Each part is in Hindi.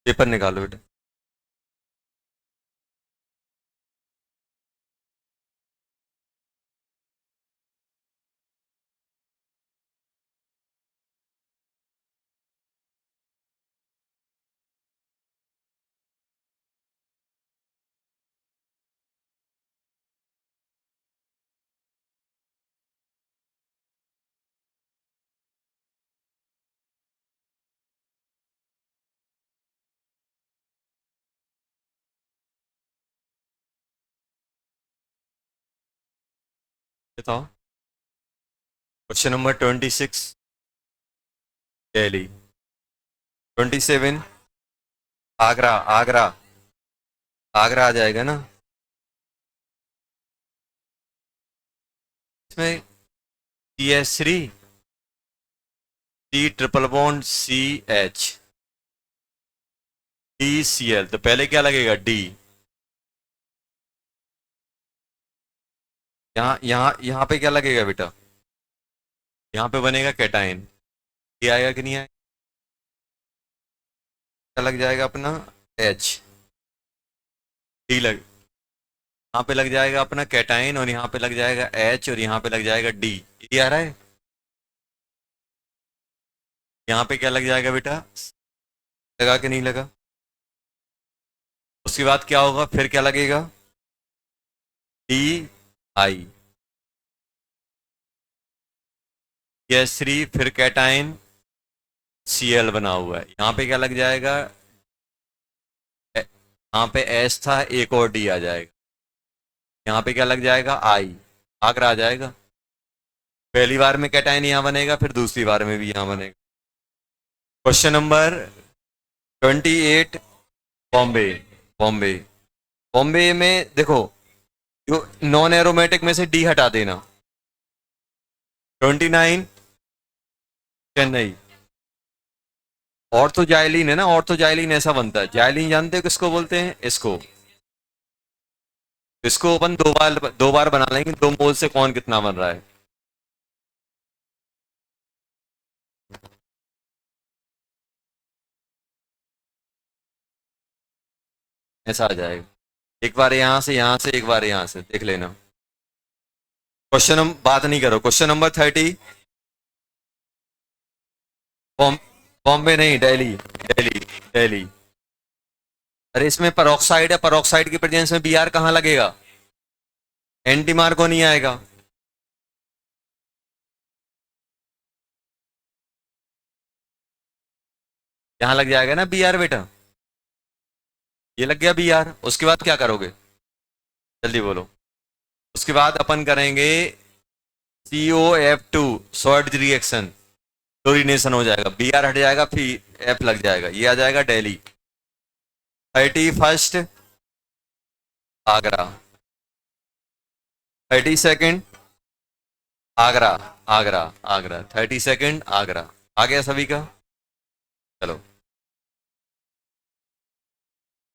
पेपर निकालो बेटा। बताओ। Question number 26 Delhi. 27 आगरा। आगरा। आगरा आ जाएगा ना इसमें। CS3 C triple bond CH DCl, तो पहले क्या लगेगा D। यहाँ पे क्या लगेगा बेटा? यहाँ पे बनेगा कैटाइन। ये आएगा कि नहीं आएगा? क्या लग जाएगा अपना? H। D लग, यहाँ पे लग जाएगा अपना कैटाइन, और यहाँ पे लग जाएगा H, और यहाँ पे लग जाएगा D। ये आ रहा है। यहाँ पे क्या लग जाएगा बेटा? लगा कि नहीं लगा? उसके बाद क्या होगा, फिर क्या लगेगा? DI। CS3 फिर कैटाइन Cl बना हुआ है। यहाँ पे क्या लग जाएगा? यहाँ पे S था, एक और D आ जाएगा। यहाँ पे क्या लग जाएगा? I। आगरा आ जाएगा। पहली बार में कैटाइन यहाँ बनेगा, फिर दूसरी बार में भी यहाँ बनेगा। Question number 28 Bombay. बॉम्बे। बॉम्बे में देखो, जो नॉन एरोमेटिक में से डी हटा देना। 29 चेन्नई। ऑर्थो जाइलिन है ना, ऑर्थो जाइलिन ऐसा बनता है। जाइलिन जानते हो किसको बोलते हैं? इसको। इसको अपन दो बार बना लेंगे। 2 मोल से कौन कितना बन रहा है? ऐसा आ जाएगा। एक बार यहाँ से एक बार यहाँ से देख लेना। क्वेश्चन हम बात नहीं करो। क्वेश्चन नंबर 30 बॉम्बे नहीं, दिल्ली। दिल्ली। दिल्ली। अरे इसमें परऑक्साइड है, परऑक्साइड की प्रेजेंस में Br कहाँ लगेगा? एंटी मार्को नहीं आएगा। यहाँ लग जाएगा ना Br बेटा। ये लग गया Br। उसके बाद क्या करोगे? जल्दी बोलो। उसके बाद अपन करेंगे COF2 सॉल्ट रिएक्शन। क्लोरीनेशन हो जाएगा, Br हट जाएगा, फिर F लग जाएगा। ये आ जाएगा दिल्ली। 31 आगरा। 32 आगरा। आगरा। आगरा 32 आगरा। आ गया सभी का? चलो।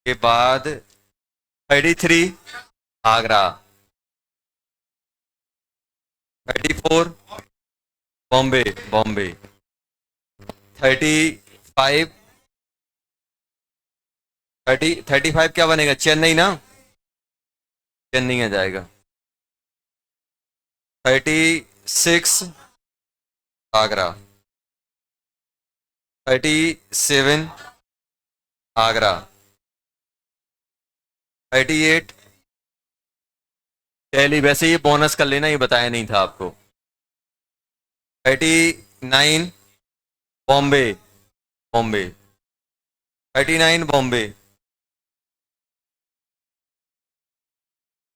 के बाद 33 आगरा। 34 बॉम्बे। बॉम्बे। 35 35 क्या बनेगा? चेन्नई ना। चेन्नई आ जाएगा। 36 आगरा। 37 आगरा। 38 दिल्ली। वैसे ये बोनस कर लेना, ये बताया नहीं था आपको। 39 Bombay. Bombay. 39 Bombay.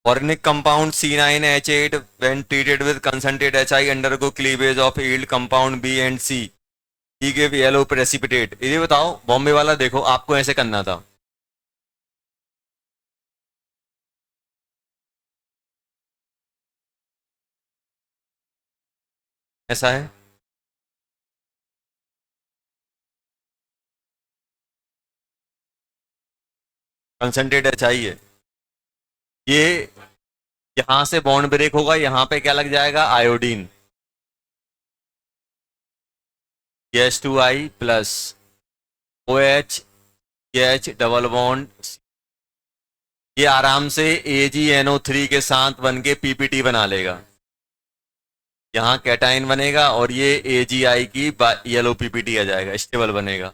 Organic compound C9H8 when treated with concentrated HI undergo cleavage of yield compound B and C. He give yellow precipitate. ये बताओ, बॉम्बे वाला देखो, आपको ऐसे करना था। ऐसा है। कंसंट्रेट HI है ये। यहां से बॉन्ड ब्रेक होगा, यहां पे क्या लग जाएगा? Iodine. H2I plus OH H double bond, ये आराम से AgNO3 के साथ बन के पीपीटी बना लेगा। यहाँ कैटाइन बनेगा और ये AgI की येलो पीपीटी आ जाएगा, स्टेबल बनेगा।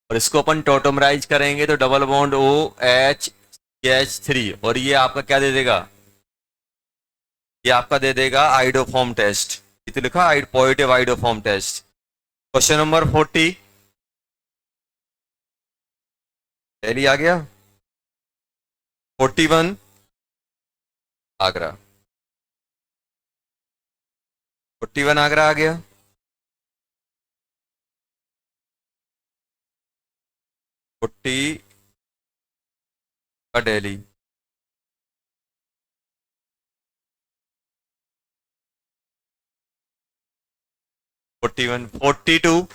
और इसको अपन टोटोमराइज करेंगे तो डबल बॉन्ड OH3 और ये आपका क्या दे देगा, ये आपका दे देगा आइडोफॉर्म टेस्ट। ये तो लिखा positive iodoform test. Question number 40 Delhi आ गया। 41 आगरा, 41 आगरा आ गया। 40 का दिल्ली, 41 42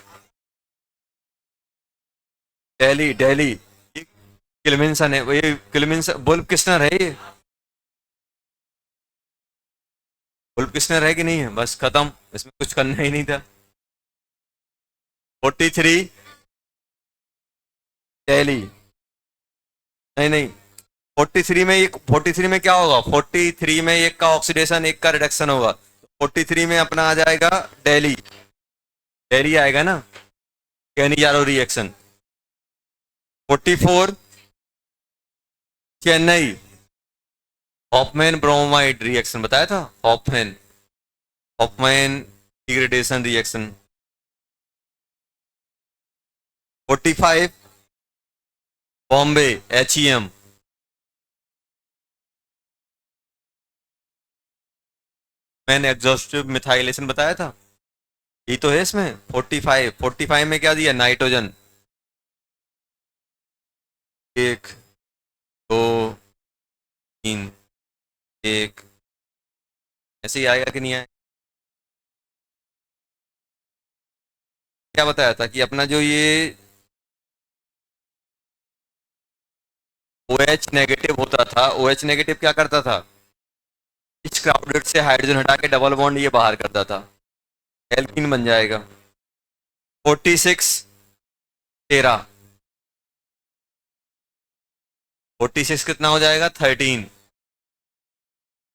दिल्ली, दिल्ली। ये किलमिनसन है, ये किलमिनसन बुल्ब किस्नर है, ये बुल्ब किस्नर है कि नहीं है, बस खत्म, इसमें कुछ करना ही नहीं था। 43 दिल्ली, नहीं नहीं, 43 में ये 43 में क्या होगा, 43 में एक का ऑक्सीडेशन एक का रिडक्शन होगा। 43 में अपना आ जाएगा दिल्ली, दिल्ली आएगा ना, Cannizzaro reaction. 44 Chennai, Hofmann bromide reaction बताया था, Hofmann, Hofmann degradation reaction. 45 Bombay HEM, मैंने एग्जॉस्टिव मिथाइलेशन बताया था, ये तो है इसमें। 45 में क्या दिया, नाइट्रोजन, 1 2 3 1, ऐसे ही आएगा कि नहीं आएगा। क्या बताया था कि अपना जो ये OH नेगेटिव होता था, OH नेगेटिव क्या करता था, इस क्राउडेड से हाइड्रोजन हटा के डबल बॉन्ड ये बाहर करता था, एल्कीन बन जाएगा। 46 13, 46 कितना हो जाएगा, 13।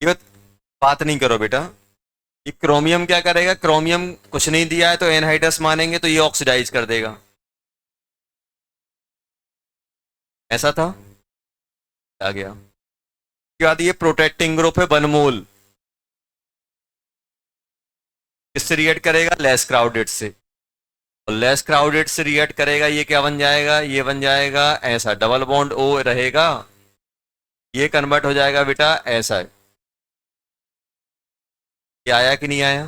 ये बात नहीं करो बेटा, ये क्रोमियम क्या करेगा, क्रोमियम कुछ नहीं दिया है तो एनहाइड्रस मानेंगे तो ये ऑक्सीडाइज कर देगा, ऐसा था। आ गया। उसके बाद ये प्रोटेक्टिंग ग्रुप है बनमूल, किससे रिएक्ट करेगा, लेस क्राउडेड से, और लेस क्राउडेड से रिएक्ट करेगा, ये क्या बन जाएगा, ये बन जाएगा ऐसा, डबल बॉन्ड O रहेगा, ये कन्वर्ट हो जाएगा बेटा ऐसा है। ये आया कि नहीं आया।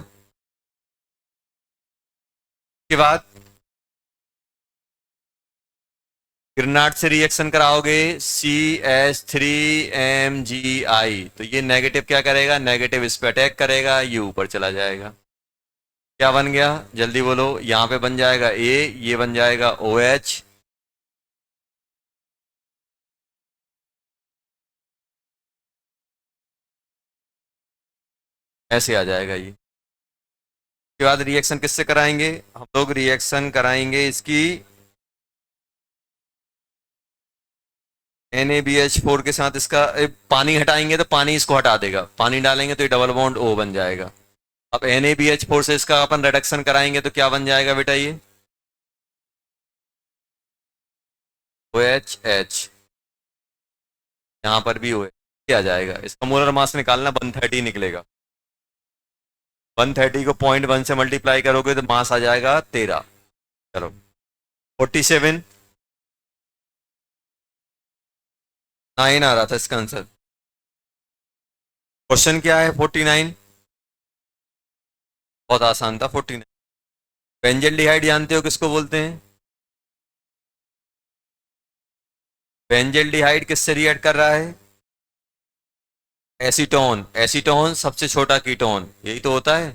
के बाद ग्रेनाड से रिएक्शन कराओगे CH3MgI, तो ये नेगेटिव क्या करेगा, नेगेटिव इस पे अटैक करेगा, ये ऊपर चला जाएगा। क्या बन गया, जल्दी बोलो, यहां पे बन जाएगा A, ये बन जाएगा OH, ऐसे आ जाएगा ये। उसके बाद रिएक्शन किससे कराएंगे, हम लोग रिएक्शन कराएंगे इसकी NaBH4 के साथ, इसका पानी हटाएंगे तो पानी इसको हटा देगा, पानी डालेंगे तो ये डबल बॉन्ड O बन जाएगा। अब NaBH4 से इसका अपन रिडक्शन कराएंगे तो क्या बन जाएगा बेटा, ये OHH, यहां पर भी OH आ जाएगा। इसका मोलर मास निकालना, 130 निकलेगा, 130 को 0.1 से मल्टीप्लाई करोगे तो मास आ जाएगा 13। चलो 47 9 आ रहा था इसका आंसर। क्वेश्चन क्या है, 49, बहुत आसान था 49। बेंजल्डिहाइड जानते हो किसको बोलते हैं, बेंजल्डिहाइड किससे रिएक्ट कर रहा है, एसीटोन, एसीटोन सबसे छोटा कीटोन, यही तो होता है।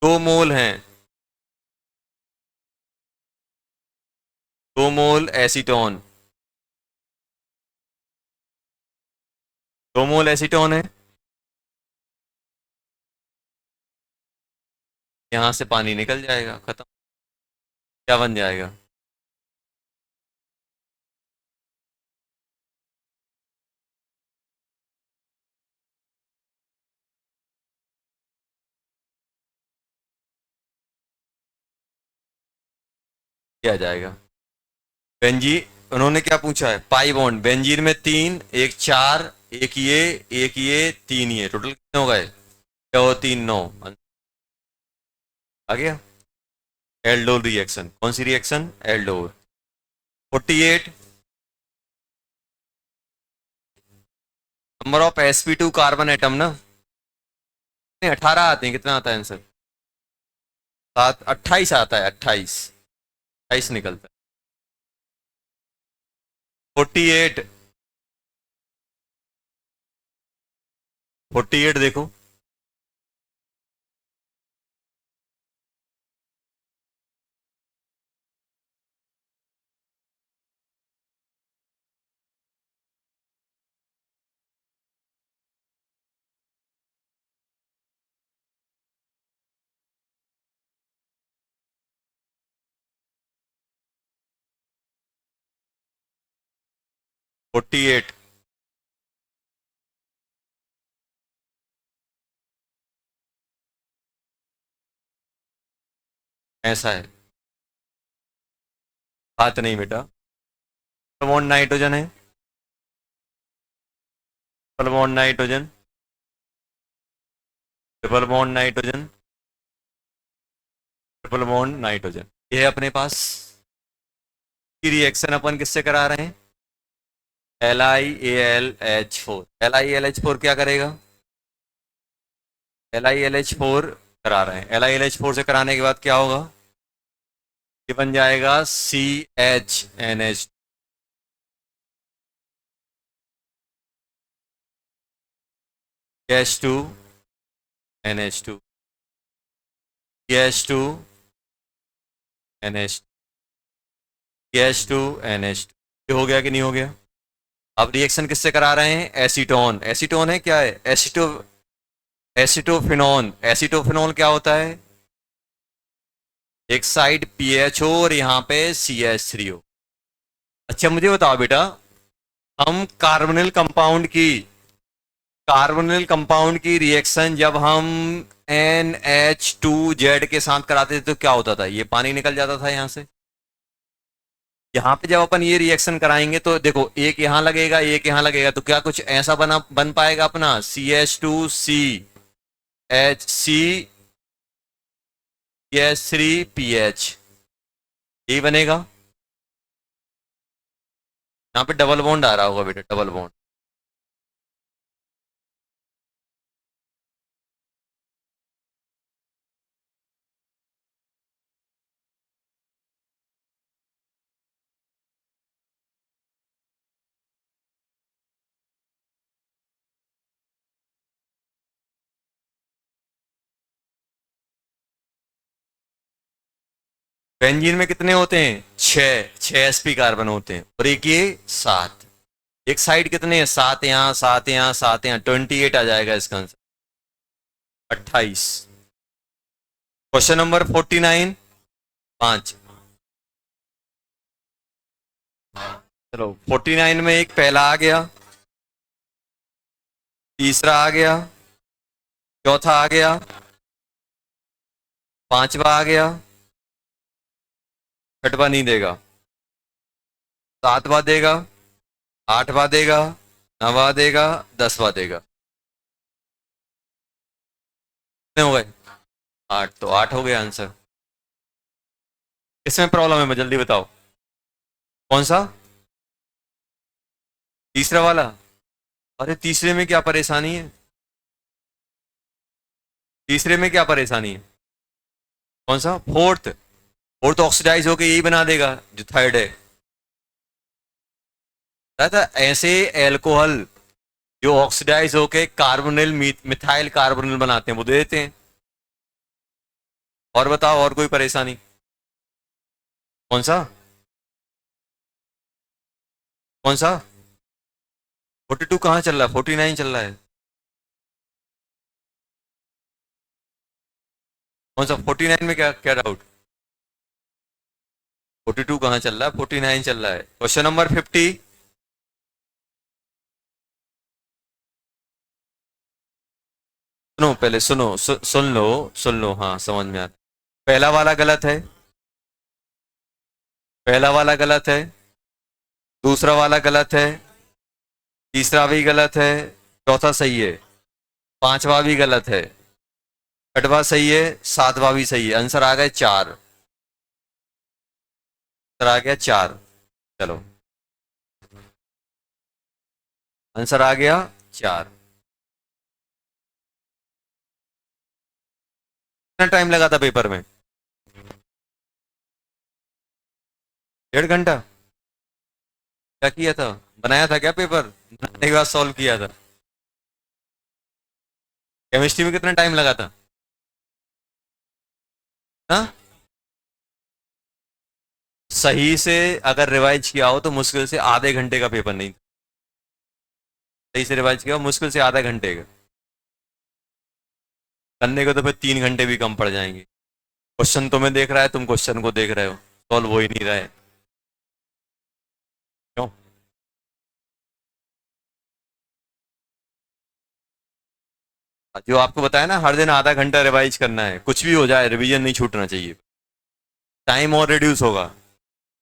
2 मोल हैं, 2 मोल एसीटोन, 2 मोल एसीटोन है, यहां से पानी निकल जाएगा, खत्म। क्या बन जाएगा? क्या जाएगा? बेंजी, उन्होंने क्या पूछा है? पाई बॉन्ड बेंजीन में 3, एक 4, एक ये 3 ये, टोटल कितने हो गए? क्या हो? 3 9। आ गया? एल्डोल रिएक्शन, कौन सी reaction? Aldol. 48, number of sp2 carbon atom ना, नहीं 18 आते हैं, कितना आता है आंसर? 7, 28 आता है, 28, 28 निकलता है। 48, 48 देखो। 48, ऐसा है। बात नहीं बेटा, बॉन्ड नाइट्रोजन है, triple bond nitrogen, triple bond nitrogen, triple bond nitrogen, ये है अपने पास। की रिएक्शन अपन किससे करा रहे हैं? LiAlH4। LiAlH4 क्या करेगा? LiAlH4 करा रहे हैं, LiAlH4 से कराने के बाद क्या होगा? ये बन जाएगा CHNH, CH2 NH2, CH2 NH, CH2 NH2। ये हो गया कि नहीं हो गया? अब रिएक्शन किससे करा रहे हैं? एसीटोन। एसीटोन है क्या है? एसिटोफिनोन। एसिटोफिनोन क्या होता है? एक साइड PH हो और यहाँ पे CH3 हो। अच्छा मुझे बताओ बेटा, हम कार्बोनिल कंपाउंड की रिएक्शन जब हम NH2Z के साथ कराते थे तो क्या होता था? ये पानी निकल जाता था यहाँ से। यहाँ पे जब अपन ये रिएक्शन कराएंगे तो देखो, एक यहाँ लगेगा, एक यहाँ लगेगा, तो क्या कुछ ऐसा बन पाएगा अपना? CH2CH3 PH, यही बनेगा। यहाँ पे डबल बॉन्ड आ रहा होगा बेटा, डबल बॉन्ड। बेंजीन में कितने होते हैं? 6 sp कार्बन होते हैं, और एक ये 7। एक साइड कितने हैं? 7 यहाँ, 7 यहाँ, 7 यहाँ, 28 आ जाएगा इसका आंसर, 28। Question number 49, 5। चलो 49 में एक पहला आ गया, तीसरा आ गया, चौथा आ गया, पांचवा आ गया, छठवा नहीं देगा, सातवा देगा, आठवा देगा, नवा देगा, 10वां देगा। कितने हो गए? 8, तो 8 हो गया आंसर। इसमें प्रॉब्लम है, मैं जल्दी बताओ कौन सा? तीसरा वाला? अरे तीसरे में क्या परेशानी है? तीसरे में क्या परेशानी है? कौन सा? फोर्थ। फोर्थ ऑक्सीडाइज होके यही बना देगा जो थर्ड है। था ऐसे एल्कोहल जो ऑक्सीडाइज होके कार्बोनिल मिथाइल कार्बोनिल बनाते हैं वो दे देते हैं। और बताओ, और कोई परेशानी? कौन सा? कौन सा? 42 कहाँ चल रहा है? 49 चल रहा है। कौन सा 49 में? क्या क्या डाउट? 42 कहाँ चल रहा है, 49 चल रहा है। Question number 50। सुनो पहले, सुनो सुन लो, हाँ समझ में आता। पहला वाला गलत है, पहला वाला गलत है, दूसरा वाला गलत है, तीसरा भी गलत है, चौथा सही है, पांचवा भी गलत है, छठवा सही है, सातवां भी सही है। आंसर आ गए 4। आंसर आ गया 4। चलो, आंसर आ गया 4। कितना टाइम लगा था पेपर में? 1.5 घंटा? क्या किया था? बनाया था क्या पेपर? बनाने के बाद सॉल्व किया था? केमिस्ट्री में कितना टाइम लगा था? हाँ, सही से अगर रिवाइज किया हो तो मुश्किल से आधे घंटे का पेपर नहीं था। सही से रिवाइज किया हो मुश्किल से आधे घंटे का करने को, तो फिर 3 घंटे भी कम पड़ जाएंगे। क्वेश्चन तुम्हें देख रहा है, तुम क्वेश्चन को देख रहे हो, सॉल्व हो ही नहीं रहा है। क्यों? जो आपको बताया ना, हर दिन आधा घंटा रिवाइज करना है, कुछ भी हो जाए रिवीजन नहीं छूटना चाहिए। टाइम और रिड्यूस होगा।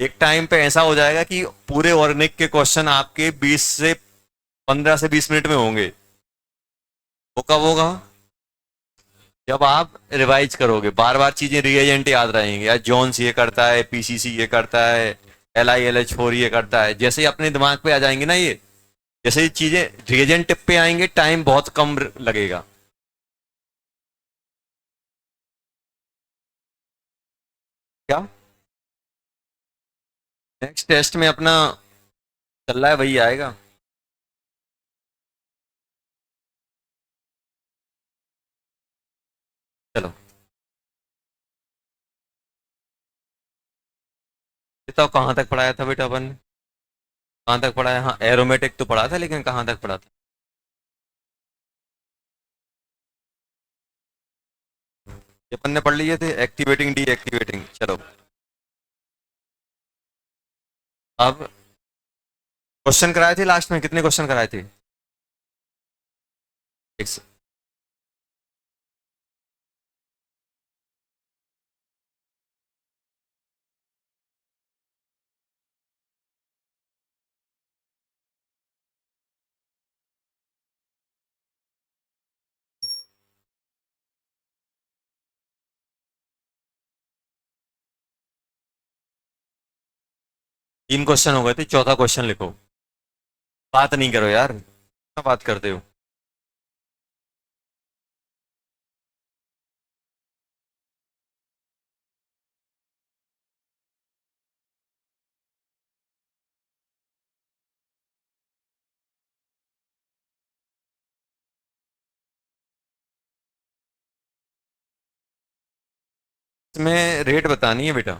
एक टाइम पे ऐसा हो जाएगा कि पूरे ऑर्गेनिक के क्वेश्चन आपके 15 से 20 मिनट में होंगे। वो कब होगा? जब आप रिवाइज करोगे, बार बार चीजें रिएजेंट याद रहेंगे, यार जोन्स ये करता है, पीसीसी ये करता है, LiLH4 ये करता है, जैसे ही अपने दिमाग पे आ जाएंगे ना ये, जैसे ही चीजें रिएजेंट टिप पे आएंगे, टाइम बहुत कम लगेगा। क्या? नेक्स्ट टेस्ट में अपना चल रहा है वही आएगा। चलो बताओ, कहाँ तक पढ़ाया था बेटा अपन ने? कहाँ तक पढ़ाया? हाँ, एरोमेटिक तो पढ़ा था, लेकिन कहाँ तक पढ़ा था? ये अपन ने पढ़ लिए थे, एक्टिवेटिंग डीएक्टिवेटिंग। चलो, अब क्वेश्चन कराए थे लास्ट में, कितने क्वेश्चन कराए थे? एक 3 क्वेश्चन हो गए थे, चौथा क्वेश्चन लिखो। बात नहीं करो यार, क्या बात करते हो? इसमें रेट बतानी है बेटा।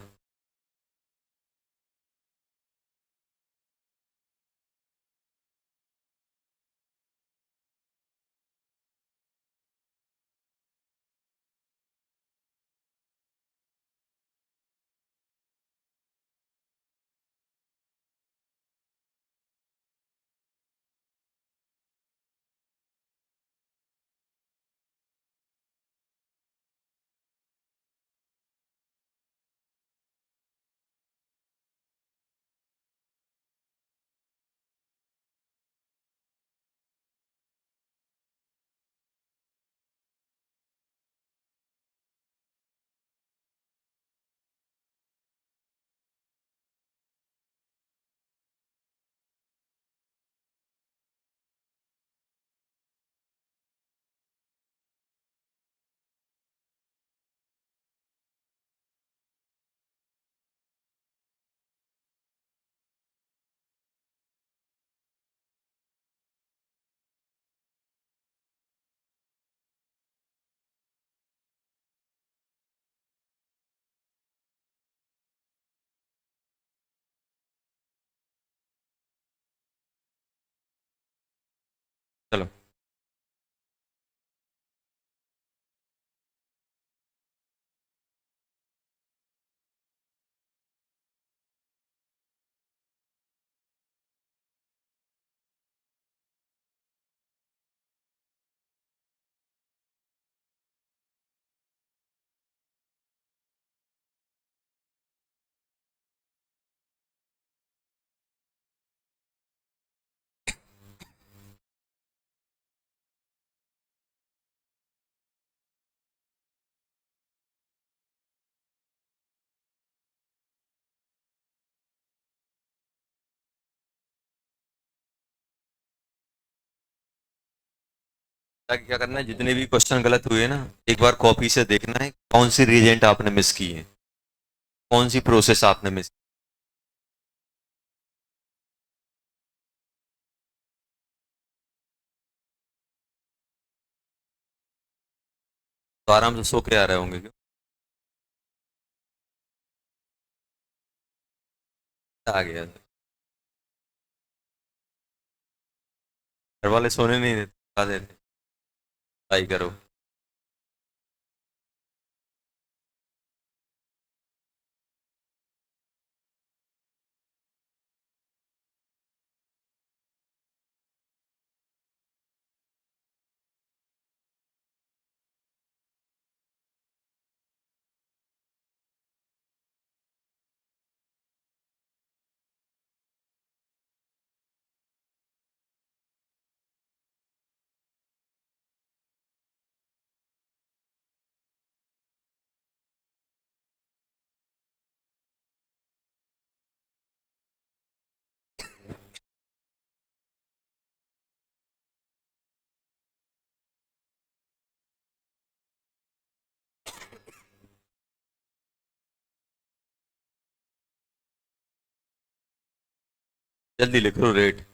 ताकि क्या करना है, जितने भी क्वेश्चन गलत हुए ना, एक बार कॉपी से देखना है कौन सी रीजेंट आपने मिस की है, कौन सी प्रोसेस आपने मिस। तो आराम से सो के आ रहे होंगे क्यों? आ गया। घर वाले सोने नहीं देते, आ देते। ट्राई करो। जल्दी लिख लो रेट।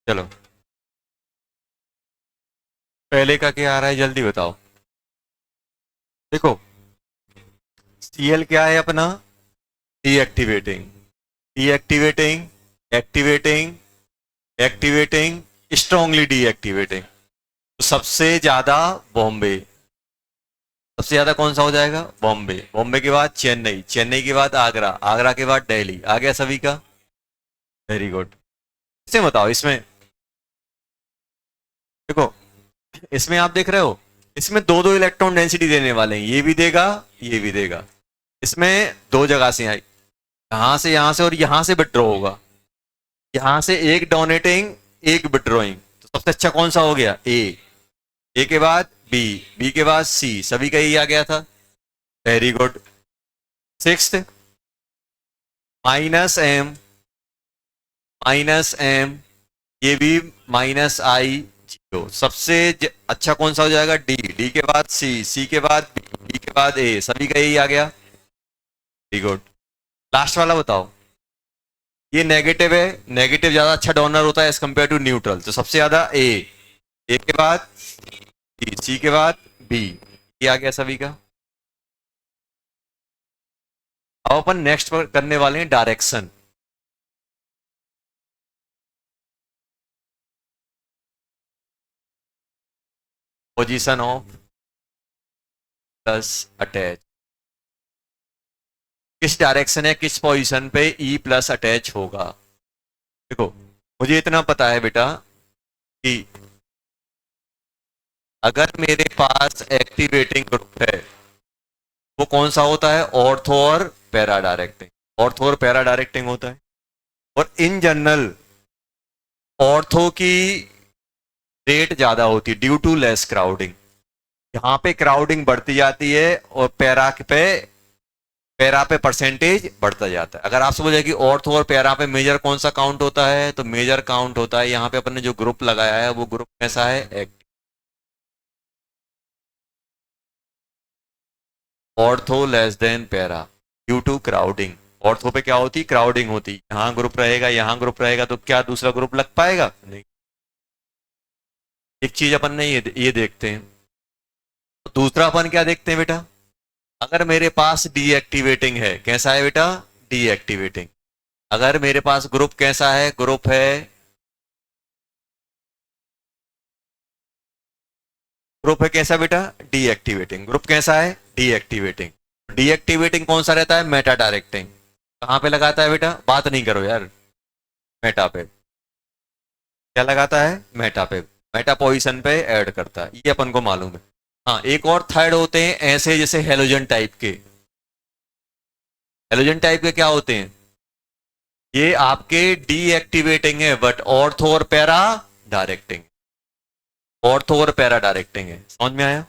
चलो पहले का क्या आ रहा है जल्दी बताओ। देखो Cl क्या है अपना, deactivating, deactivating, activating, activating, strongly deactivating. तो सबसे ज्यादा बॉम्बे, सबसे ज्यादा कौन सा हो जाएगा, बॉम्बे। बॉम्बे के बाद चेन्नई, चेन्नई के बाद आगरा, आगरा के बाद दिल्ली। आ गया सभी का, वेरी गुड। इसे बताओ, इसमें देखो, इसमें आप देख रहे हो, इसमें दो दो इलेक्ट्रॉन डेंसिटी देने वाले हैं, ये भी देगा, ये भी देगा। इसमें दो जगह से आई, यहां से और यहां से विड्रॉ होगा। यहां से एक डोनेटिंग, एक विड्रॉइंग। तो सबसे अच्छा कौन सा हो गया, ए के बाद बी, बी के बाद सी, सभी का ही आ गया था, very good. Six, minus M, minus M, ये भी माइनस आई, जीरो। सबसे अच्छा कौन सा हो जाएगा, डी, डी के बाद सी, सी के बाद बी, बी के बाद ए, सभी का यही आ गया, वेरी गुड। लास्ट वाला बताओ, ये नेगेटिव है, नेगेटिव ज्यादा अच्छा डोनर होता है एज कंपेयर टू न्यूट्रल। तो सबसे ज्यादा ए के बाद सी, सी के बाद बी, ये आ गया सभी का। अब अपन नेक्स्ट पर करने वाले हैं direction. Position of plus attach, किस डायरेक्शन है, किस पोजीशन पे ई प्लस अटैच होगा। देखो मुझे इतना पता है बेटा कि अगर मेरे पास एक्टिवेटिंग ग्रुप है, वो कौन सा होता है, ऑर्थो और पैरा डायरेक्टिंग, ऑर्थो और पैरा डायरेक्टिंग होता है। और इन जनरल ऑर्थो की रेट ज्यादा होती है ड्यू टू लेस क्राउडिंग। यहाँ पे क्राउडिंग बढ़ती जाती है और पैरा पे परसेंटेज बढ़ता जाता है। अगर आपसे बोले कि ऑर्थो और पैरा पे मेजर कौन सा काउंट होता है, तो मेजर काउंट होता है यहाँ पे अपन ने जो ग्रुप लगाया है, वो ग्रुप कैसा है, active. Ortho less than para due to crowding. Ortho पे क्या होती, क्राउडिंग होती, यहाँ ग्रुप रहेगा, यहाँ ग्रुप रहेगा, तो क्या दूसरा ग्रुप लग पाएगा, नहीं। एक चीज अपन ने ये देखते हैं। तो दूसरा अपन क्या देखते हैं बेटा, अगर मेरे पास डीएक्टिवेटिंग है, कैसा है बेटा, डीएक्टिवेटिंग। अगर मेरे पास ग्रुप कैसा है, ग्रुप है, ग्रुप है कैसा बेटा, डीएक्टिवेटिंग। ग्रुप कैसा है, डीएक्टिवेटिंग। डीएक्टिवेटिंग कौन सा रहता है, मेटा डायरेक्टिंग। कहां पे लगाता है बेटा, बात नहीं करो यार, मेटा पे। क्या लगाता है, मेटा पे, मेटा पोजीशन पे ऐड करता है, ये अपन को मालूम है। हाँ, एक और थर्ड होते हैं ऐसे, जैसे हेलोजन टाइप के। हेलोजन टाइप के क्या होते हैं, ये आपके डीएक्टिवेटिंग है बट ऑर्थो और पैरा डायरेक्टिंग, ऑर्थो और पैरा डायरेक्टिंग है। समझ में आया,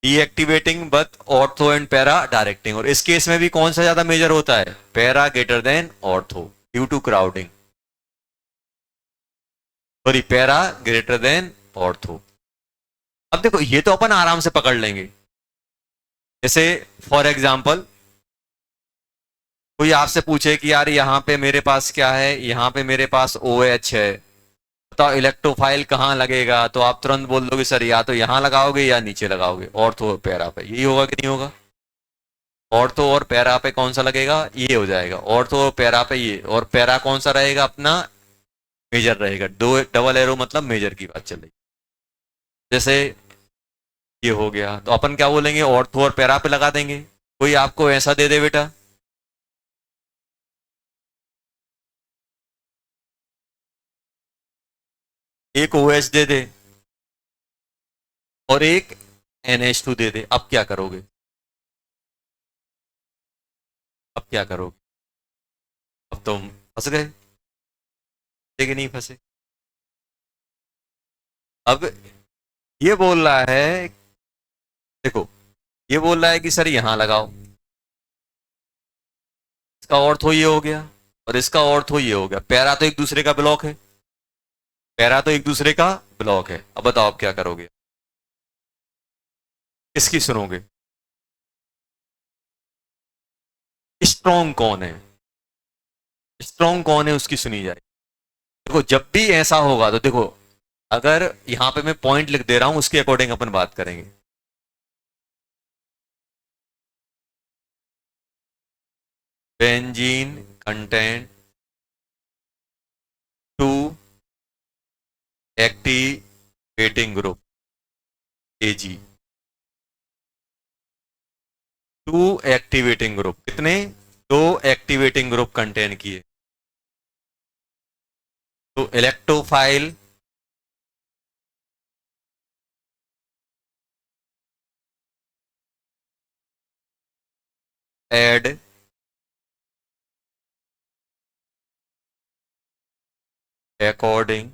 deactivating but ortho and para directing. और इस केस में भी कौन सा ज्यादा मेजर होता है, para greater than ortho due to crowding, sorry para greater than ortho. अब देखो ये तो अपन आराम से पकड़ लेंगे। जैसे फॉर एग्जाम्पल कोई आपसे पूछे कि यार यहाँ पे मेरे पास क्या है, यहाँ पे मेरे पास OH है, बताओ इलेक्ट्रोफाइल कहाँ लगेगा, तो आप तुरंत बोल दोगे सर या तो यहाँ लगाओगे या नीचे लगाओगे, ऑर्थो और पैरा पे। यही होगा कि नहीं होगा, ऑर्थो और पैरा पे कौन सा लगेगा, ये हो जाएगा, ऑर्थो और पैरा पे ये, और पैरा कौन सा रहेगा अपना, मेजर रहेगा। दो डबल एरो मतलब मेजर की बात चल रही। जैसे ये हो गया, तो अपन क्या बोलेंगे, ऑर्थो और पैरा पे लगा देंगे। कोई आपको ऐसा दे दे बेटा, एक OH दे दे और एक NH2 दे दे, अब क्या करोगे, अब क्या करोगे, अब तो फंस गए, कि नहीं फंसे। अब ये बोल रहा है, देखो ये बोल रहा है कि सर यहां लगाओ, इसका अर्थ हो ये हो गया, और इसका अर्थ हो ये हो गया। पैरा तो एक दूसरे का ब्लॉक है, पैरा तो एक दूसरे का ब्लॉक है। अब बताओ आप क्या करोगे, किसकी सुनोगे, स्ट्रॉन्ग कौन है, स्ट्रॉन्ग कौन है उसकी सुनी जाए। देखो जब भी ऐसा होगा तो देखो, अगर यहां पे मैं पॉइंट लिख दे रहा हूं उसके अकॉर्डिंग अपन बात करेंगे। Benzene content two activating group एजी, टू एक्टिवेटिंग ग्रुप कितने, दो एक्टिवेटिंग ग्रुप कंटेन किए। तो इलेक्ट्रोफाइल एड अकॉर्डिंग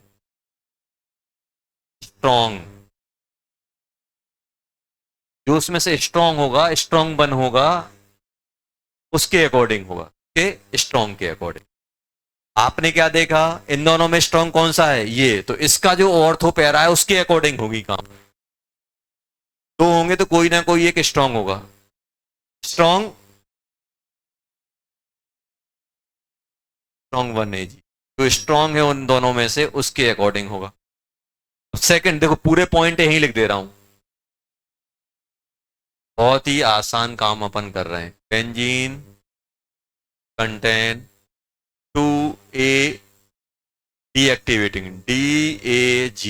स्ट्रॉन्ग, जो उसमें से स्ट्रॉन्ग होगा, स्ट्रॉन्ग बन होगा, उसके अकॉर्डिंग होगा, के स्ट्रॉन्ग के अकॉर्डिंग। आपने क्या देखा, इन दोनों में स्ट्रॉन्ग कौन सा है, ये, तो इसका जो ऑर्थो पैरा है उसके अकॉर्डिंग होगी काम। दो होंगे तो कोई ना कोई एक स्ट्रॉन्ग होगा। स्ट्रॉन्ग, स्ट्रॉन्ग वन है जी, जो स्ट्रॉन्ग है उन दोनों में से उसके अकॉर्डिंग होगा। सेकंड देखो, पूरे पॉइंट यहीं लिख दे रहा हूं, बहुत ही आसान काम अपन कर रहे हैं। बेंजीन कंटेन टू ए डीएक्टिवेटिंग DAG,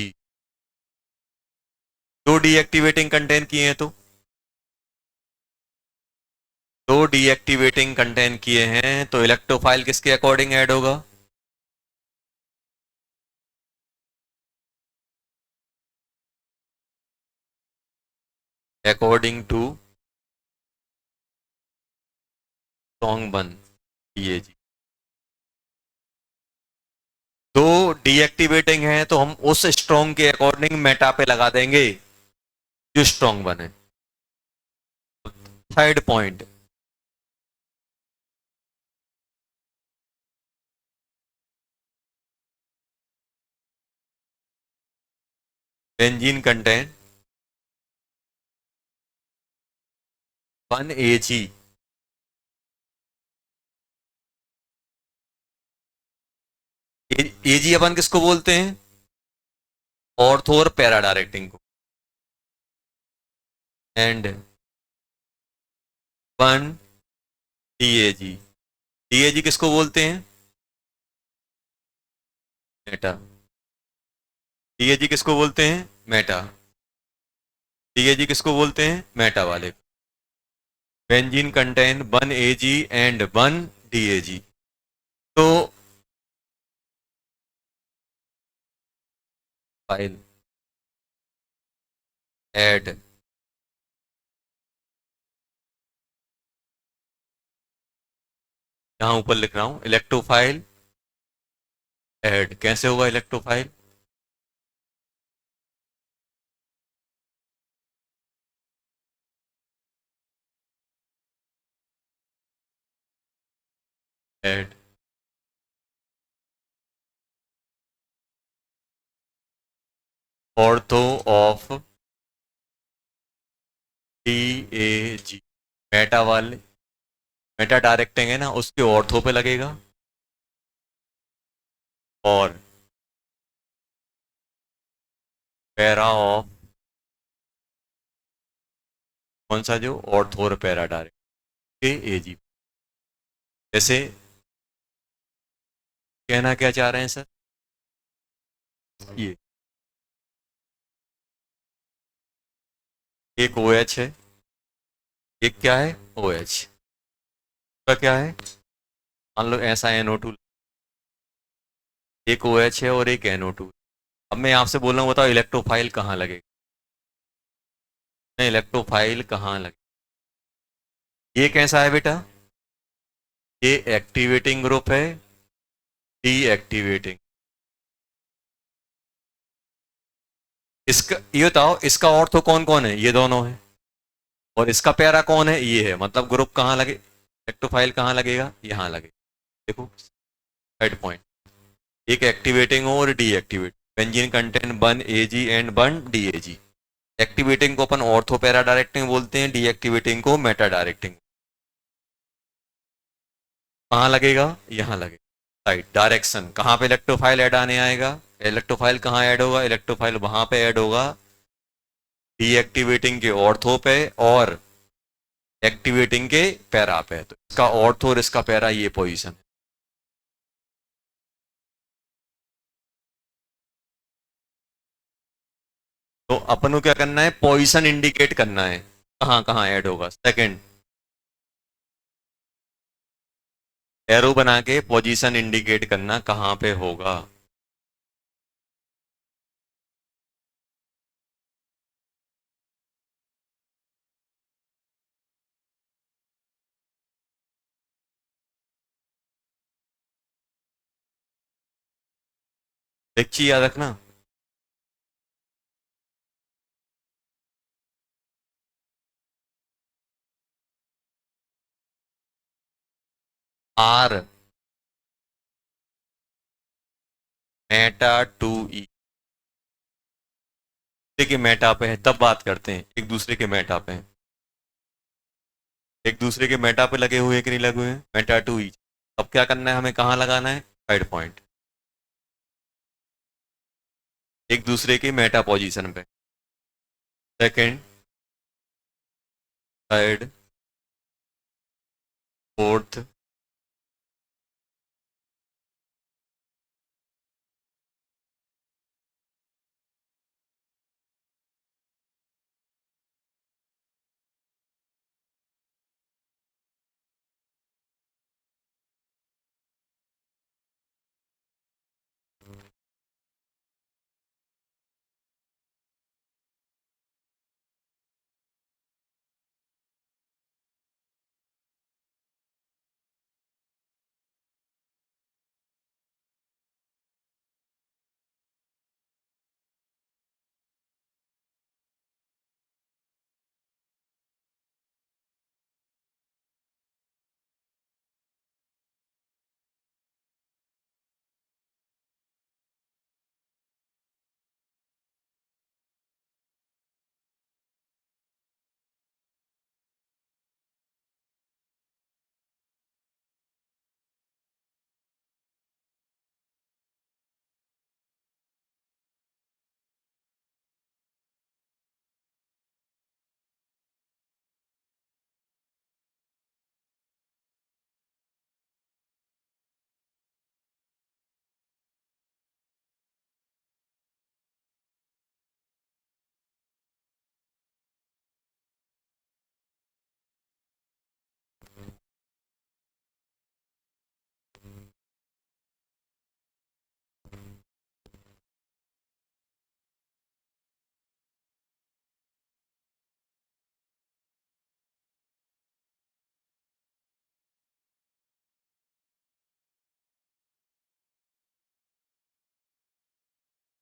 दो डीएक्टिवेटिंग कंटेन किए हैं, तो दो डीएक्टिवेटिंग कंटेन किए हैं, तो इलेक्ट्रोफाइल किसके अकॉर्डिंग ऐड होगा, according to strong one DAG। दो डीएक्टिवेटिंग हैं तो हम उस स्ट्रॉन्ग के अकॉर्डिंग मेटा पे लगा देंगे जो स्ट्रॉन्ग बने। Third point, benzene content 1AG, एजी अपन किसको बोलते हैं, ऑर्थो और पैरा डायरेक्टिंग को, एंड 1 DAG, DAG किसको बोलते हैं, मेटा, DAG किसको बोलते हैं, मेटा, DAG किसको बोलते हैं, मेटा वाले। Benzene contain 1AG and 1 DAG। तो फाइल ऐड, यहां ऊपर लिख रहा हूं इलेक्ट्रोफाइल ऐड, कैसे होगा electrophile, add ortho of DAG, Meta वाले, मेटा डायरेक्टिंग है ना उसके ऑर्थो पे लगेगा, और पैरा ऑफ, कौन सा, जो ऑर्थो और पैरा डायरेक्ट के AG। जैसे कहना क्या चाह रहे हैं सर, ये एक OH है, एक क्या है OH, का क्या है, मान लो ऐसा NO2, एक OH है और एक NO2। अब मैं आपसे बोल रहा हूँ, बताओ इलेक्ट्रोफाइल कहाँ लगेगा, इलेक्ट्रोफाइल कहाँ लगेगा, ये कैसा है बेटा, ये एक्टिवेटिंग ग्रुप है, डीएक्टिवेटिंग। इसका ये बताओ, इसका ऑर्थो कौन कौन है, ये दोनों है, और इसका पैरा कौन है, ये है, मतलब ग्रुप कहाँ लगे, इलेक्ट्रोफाइल कहाँ लगेगा, यहाँ लगेगा। देखो थर्ड पॉइंट, एक एक्टिवेटिंग और deactivate, benzene contain 1AG and 1 DAG। Activating को अपन ऑर्थो पैरा डायरेक्टिंग बोलते हैं, डीएक्टिवेटिंग को मेटा डायरेक्टिंग। कहाँ लगेगा, यहाँ लगेगा। साइड डायरेक्शन, कहाँ पे इलेक्ट्रोफाइल ऐड आने आएगा, इलेक्ट्रोफाइल कहाँ ऐड होगा, इलेक्ट्रोफाइल वहां पे ऐड होगा डीएक्टिवेटिंग के ऑर्थो पे और एक्टिवेटिंग के पैरा पे। तो इसका ऑर्थो और इसका पैरा ये पोजीशन। तो अपन को क्या करना है, पोजीशन इंडिकेट करना है कहाँ कहाँ ऐड होगा। सेकंड, एरो बना के पोजीशन इंडिकेट करना कहाँ पे होगा। एक चीज याद रखना, आर मेटा टू ई के मेटा पे है तब बात करते हैं, एक दूसरे के मेटा पे हैं। एक दूसरे के मेटा पे लगे हुए हैं कि नहीं लगे हुए हैं, मेटा टू ई। अब क्या करना है, हमें कहाँ लगाना है, साइड पॉइंट, एक दूसरे की मेटा पोजीशन पे। सेकंड, थर्ड, फोर्थ,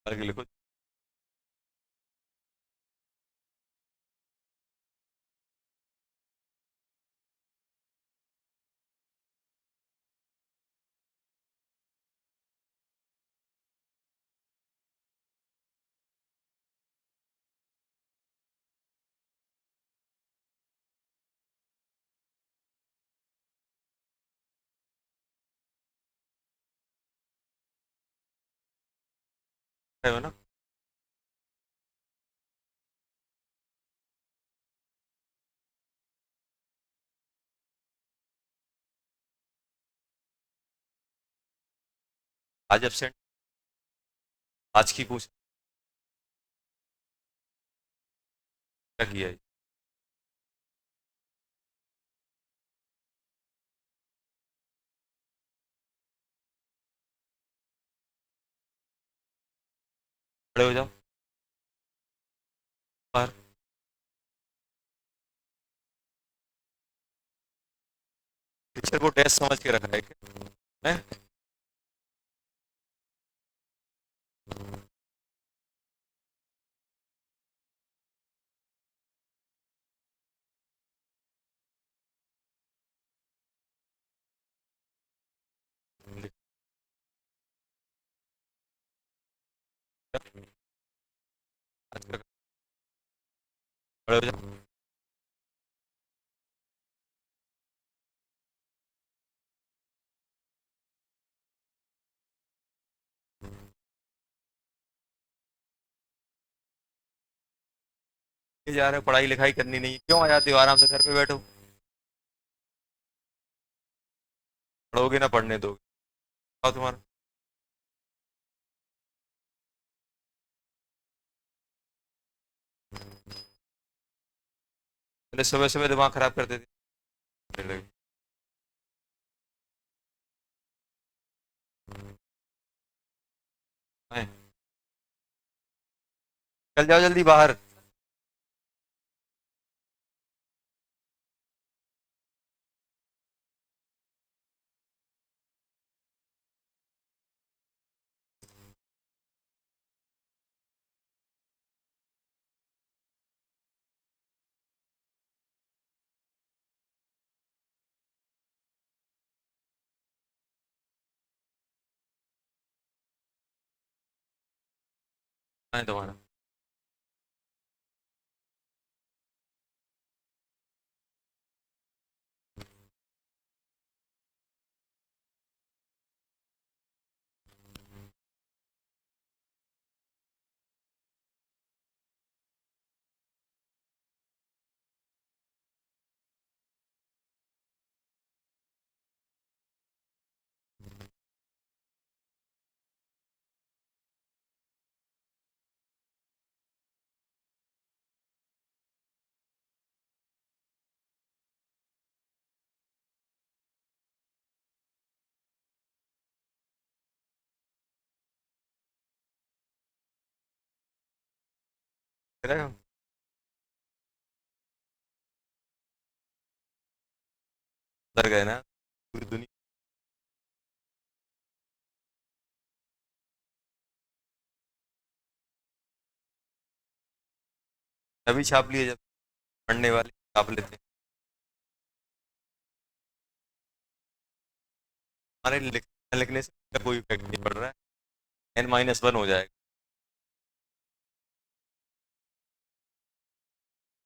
आगे लिखो। है ना, आज एबसेंट, आज की पूछ क्या किया है। खड़े हो जाओ बाहर। टीचर को टेस्ट समझ के रखा है क्या? है? खड़े हो जाओ। के जा रहे हो, पढ़ाई लिखाई करनी नहीं है, क्यों आ जाते हो? आराम से घर पे बैठो, पढ़ोगे ना पढ़ने दोगे? बताओ तुम्हारा। पहले सुबह सुबह दिमाग खराब करते थे। हैं? चल जाओ जल्दी बाहर। है तुम्हारा। चलेगा? उधर गए ना पूरी दुनिया। अभी छाप लिए, जब पढ़ने वाले छाप लेते हैं। हमारे लिखने से कोई इफेक्ट नहीं पड़ रहा है। n-1 हो जाएगा।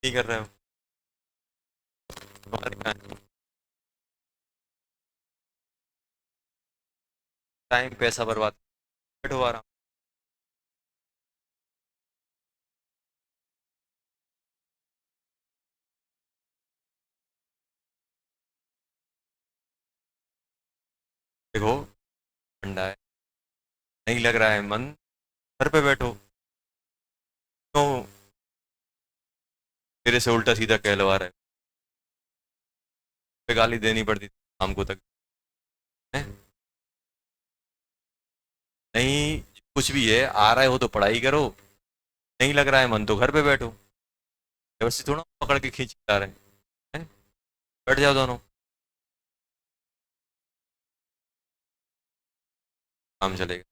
नहीं कर रहे हो? तुम्हारे कहाँ टाइम पैसा बर्बाद। बैठो आराम। देखो, ठंडा है, नहीं लग रहा है मन, घर पे बैठो। क्यों तेरे से उल्टा सीधा कहलवा रहा है? पे गाली देनी पड़ती थी शाम को तक। है? नहीं, कुछ भी है, आ रहे हो तो पढ़ाई करो, नहीं लग रहा है मन तो घर पे बैठो। व्यवस्थित थोड़ा पकड़ के खींच के ला रहे हैं। बैठ जाओ दोनों, काम चलेगा।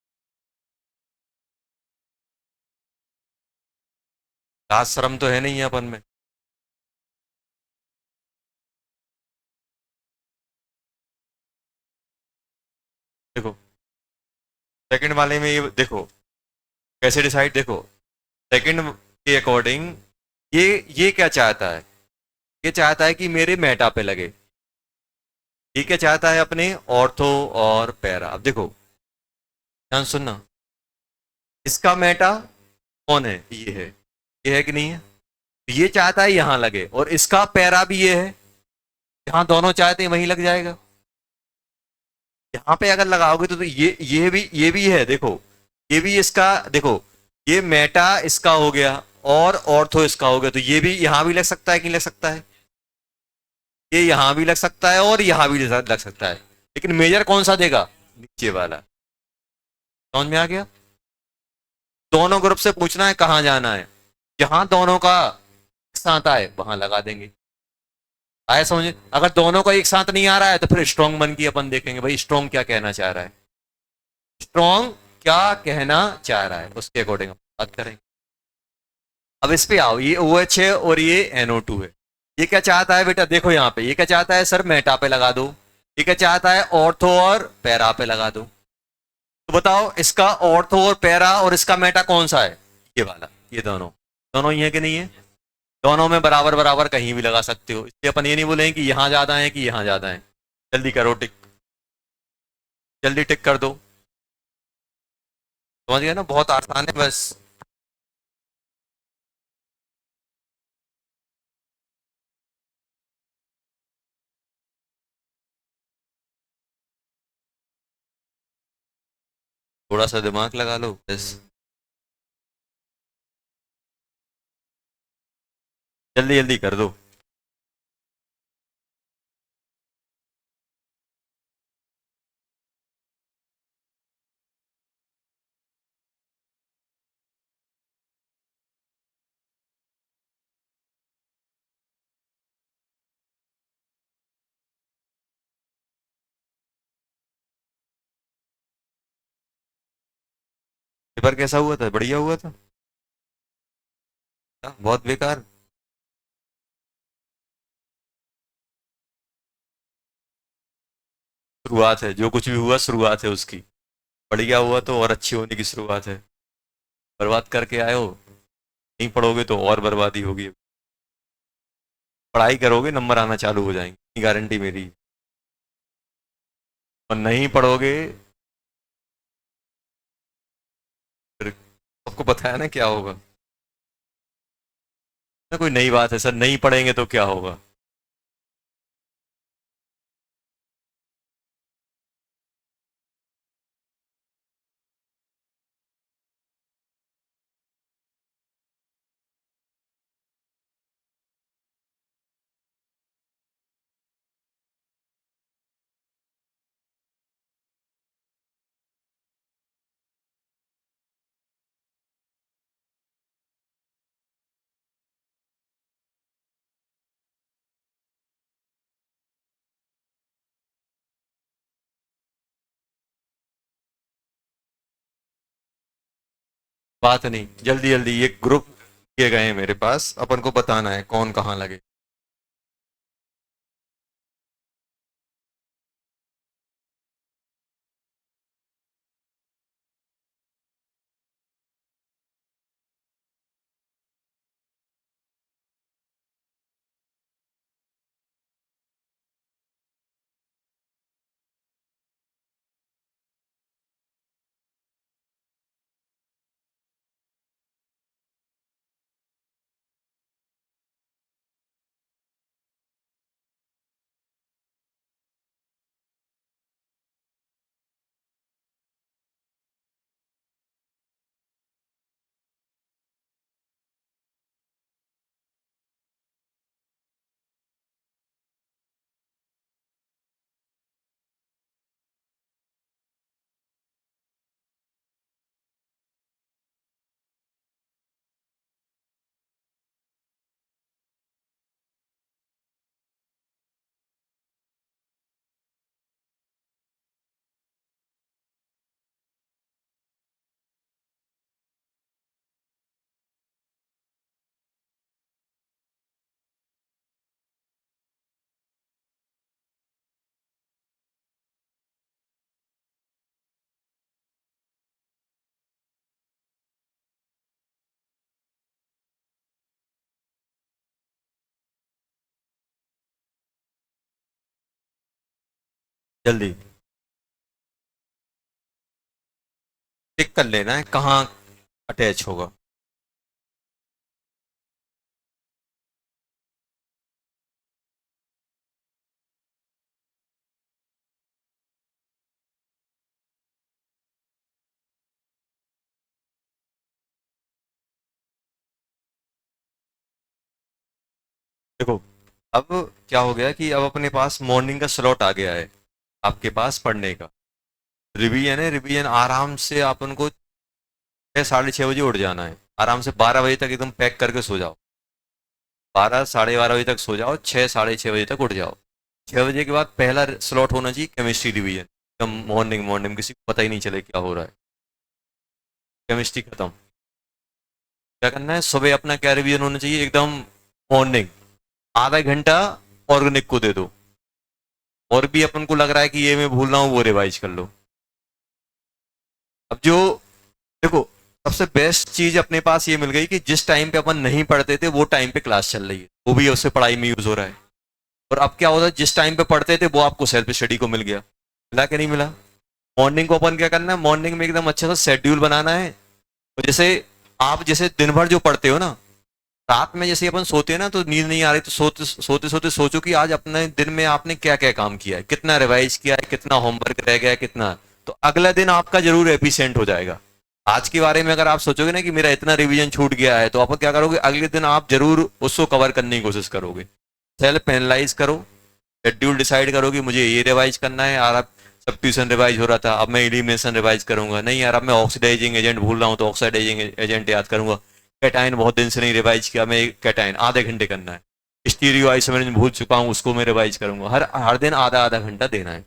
लाज शर्म तो है नहीं है अपन में। देखो, सेकंड वाले में ये देखो कैसे डिसाइड, देखो सेकंड के अकॉर्डिंग ये क्या चाहता है? ये चाहता है कि मेरे मेटा पे लगे। ये क्या चाहता है? अपने ऑर्थो और पैरा। अब देखो, ध्यान सुनना, इसका मेटा कौन है? ये है कि नहीं है? ये चाहता है यहां लगे, और इसका पैरा भी ये है, जहां दोनों चाहते हैं वहीं लग जाएगा। यहाँ पे अगर लगाओगे तो ये भी है, देखो, ये भी इसका, देखो, ये मेटा इसका हो गया और ऑर्थो इसका हो गया, तो ये भी यहां भी लग सकता है कि नहीं लग सकता है? ये यहां भी लग सकता है और यहां भी लग सकता है, लेकिन मेजर कौन सा देगा? नीचे वाला। समझ में आ गया? दोनों ग्रुप से पूछना है कहां जाना है, जहां दोनों का साथ आए वहां लगा देंगे। आए समझ? अगर दोनों का एक साथ नहीं आ रहा है तो फिर स्ट्रॉन्ग मन की अपन देखेंगे, भाई स्ट्रॉन्ग क्या कहना चाह रहा है, स्ट्रॉन्ग क्या कहना चाह रहा है, उसके अकॉर्डिंग बात करेंगे। अब इस पे आओ, ये ओ एच है और ये NO2 है। ये क्या चाहता है बेटा? देखो यहाँ पे, ये क्या चाहता है? सर मेटा पे लगा दो। ये क्या चाहता है? ऑर्थो और पैरा पे लगा दो। तो बताओ, इसका ऑर्थो और पैरा और इसका मेटा कौन सा है? ये वाला। ये दोनों, दोनों ही है कि नहीं है? दोनों में बराबर बराबर कहीं भी लगा सकते हो, इसलिए अपन ये नहीं बोलेंगे कि यहां ज्यादा है कि यहां ज्यादा है। जल्दी करो टिक, जल्दी टिक कर दो। समझ गए ना? बहुत आसान है बस। थोड़ा सा दिमाग लगा लो बस। जल्दी जल्दी कर दो। पेपर कैसा हुआ था? बढ़िया हुआ था? बहुत बेकार? शुरुआत है, जो कुछ भी हुआ शुरुआत है उसकी। बढ़िया हुआ तो और अच्छी होने की शुरुआत है। बर्बाद करके आए हो, नहीं पढ़ोगे तो और बर्बादी होगी। पढ़ाई करोगे नंबर आना चालू हो जाएंगे, गारंटी मेरी। और नहीं पढ़ोगे फिर सबको पता है ना क्या होगा। ना कोई नई बात है सर, नहीं पढ़ेंगे तो क्या होगा? बात नहीं, जल्दी जल्दी ये ग्रुप किए गए हैं मेरे पास, अपन को बताना है कौन कहाँ लगे। जल्दी टिक कर लेना है कहाँ अटैच होगा। देखो, अब क्या हो गया कि अब अपने पास मॉर्निंग का स्लॉट आ गया है आपके पास पढ़ने का। रिवीजन है, रिवीजन आराम से अपन को 6 साढ़े 6 बजे उठ जाना है। आराम से 12 बजे तक एकदम पैक करके सो जाओ। 12 साढ़े 12 बजे तक सो जाओ, 6 साढ़े 6 बजे तक उठ जाओ। 6 बजे के बाद पहला स्लॉट होना चाहिए केमिस्ट्री रिवीजन, एकदम मॉर्निंग मॉर्निंग, किसी को पता ही नहीं चले क्या हो रहा है। केमिस्ट्री खत्म। क्या करना है, सुबह अपना क्या रिवीजन होना चाहिए एकदम मॉर्निंग। आधा घंटा ऑर्गेनिक को दे दो, और भी अपन को लग रहा है कि ये मैं भूल रहा हूँ वो रिवाइज कर लो। अब जो, देखो, सबसे बेस्ट चीज अपने पास ये मिल गई कि जिस टाइम पे अपन नहीं पढ़ते थे वो टाइम पे क्लास चल रही है, वो भी उससे पढ़ाई में यूज हो रहा है। और अब क्या होता है, जिस टाइम पे पढ़ते थे वो आपको सेल्फ स्टडी को मिल गया। मिला कि नहीं मिला? मॉर्निंग को अपन क्या करना है, मॉर्निंग में एकदम अच्छा सा शेड्यूल बनाना है। तो जैसे आप जैसे दिन भर जो पढ़ते हो ना, रात में जैसे अपन सोते हैं ना तो नींद नहीं आ रही, तो सोते सोते सोते सोचो कि आज अपने दिन में आपने क्या क्या काम किया है, कितना रिवाइज किया है, कितना होमवर्क रह गया है, कितना। तो अगला दिन आपका जरूर एफिशिएंट हो जाएगा। आज के बारे में अगर आप सोचोगे ना कि मेरा इतना रिवीजन छूट गया है, तो आप क्या करोगे, अगले दिन आप जरूर उसको कवर करने की कोशिश करोगे। सेल्फ एनालाइज करो, शेड्यूल डिसाइड करो कि मुझे ये रिवाइज करना है। यार अब सब्स्टिट्यूशन रिवाइज हो रहा था, अब मैं एलिमिनेशन रिवाइज करूंगा। नहीं यार, अब मैं ऑक्सीडाइजिंग एजेंट भूल रहा हूँ तो ऑक्सीडाइजिंग एजेंट याद करूंगा। कैटाइन बहुत दिन से नहीं रिवाइज किया, मैं कैटाइन आधे घंटे करना है। स्टीरियो आइसोमेरिज्म भूल चुका हूँ, उसको मैं रिवाइज करूंगा। हर हर दिन आधा आधा घंटा देना है।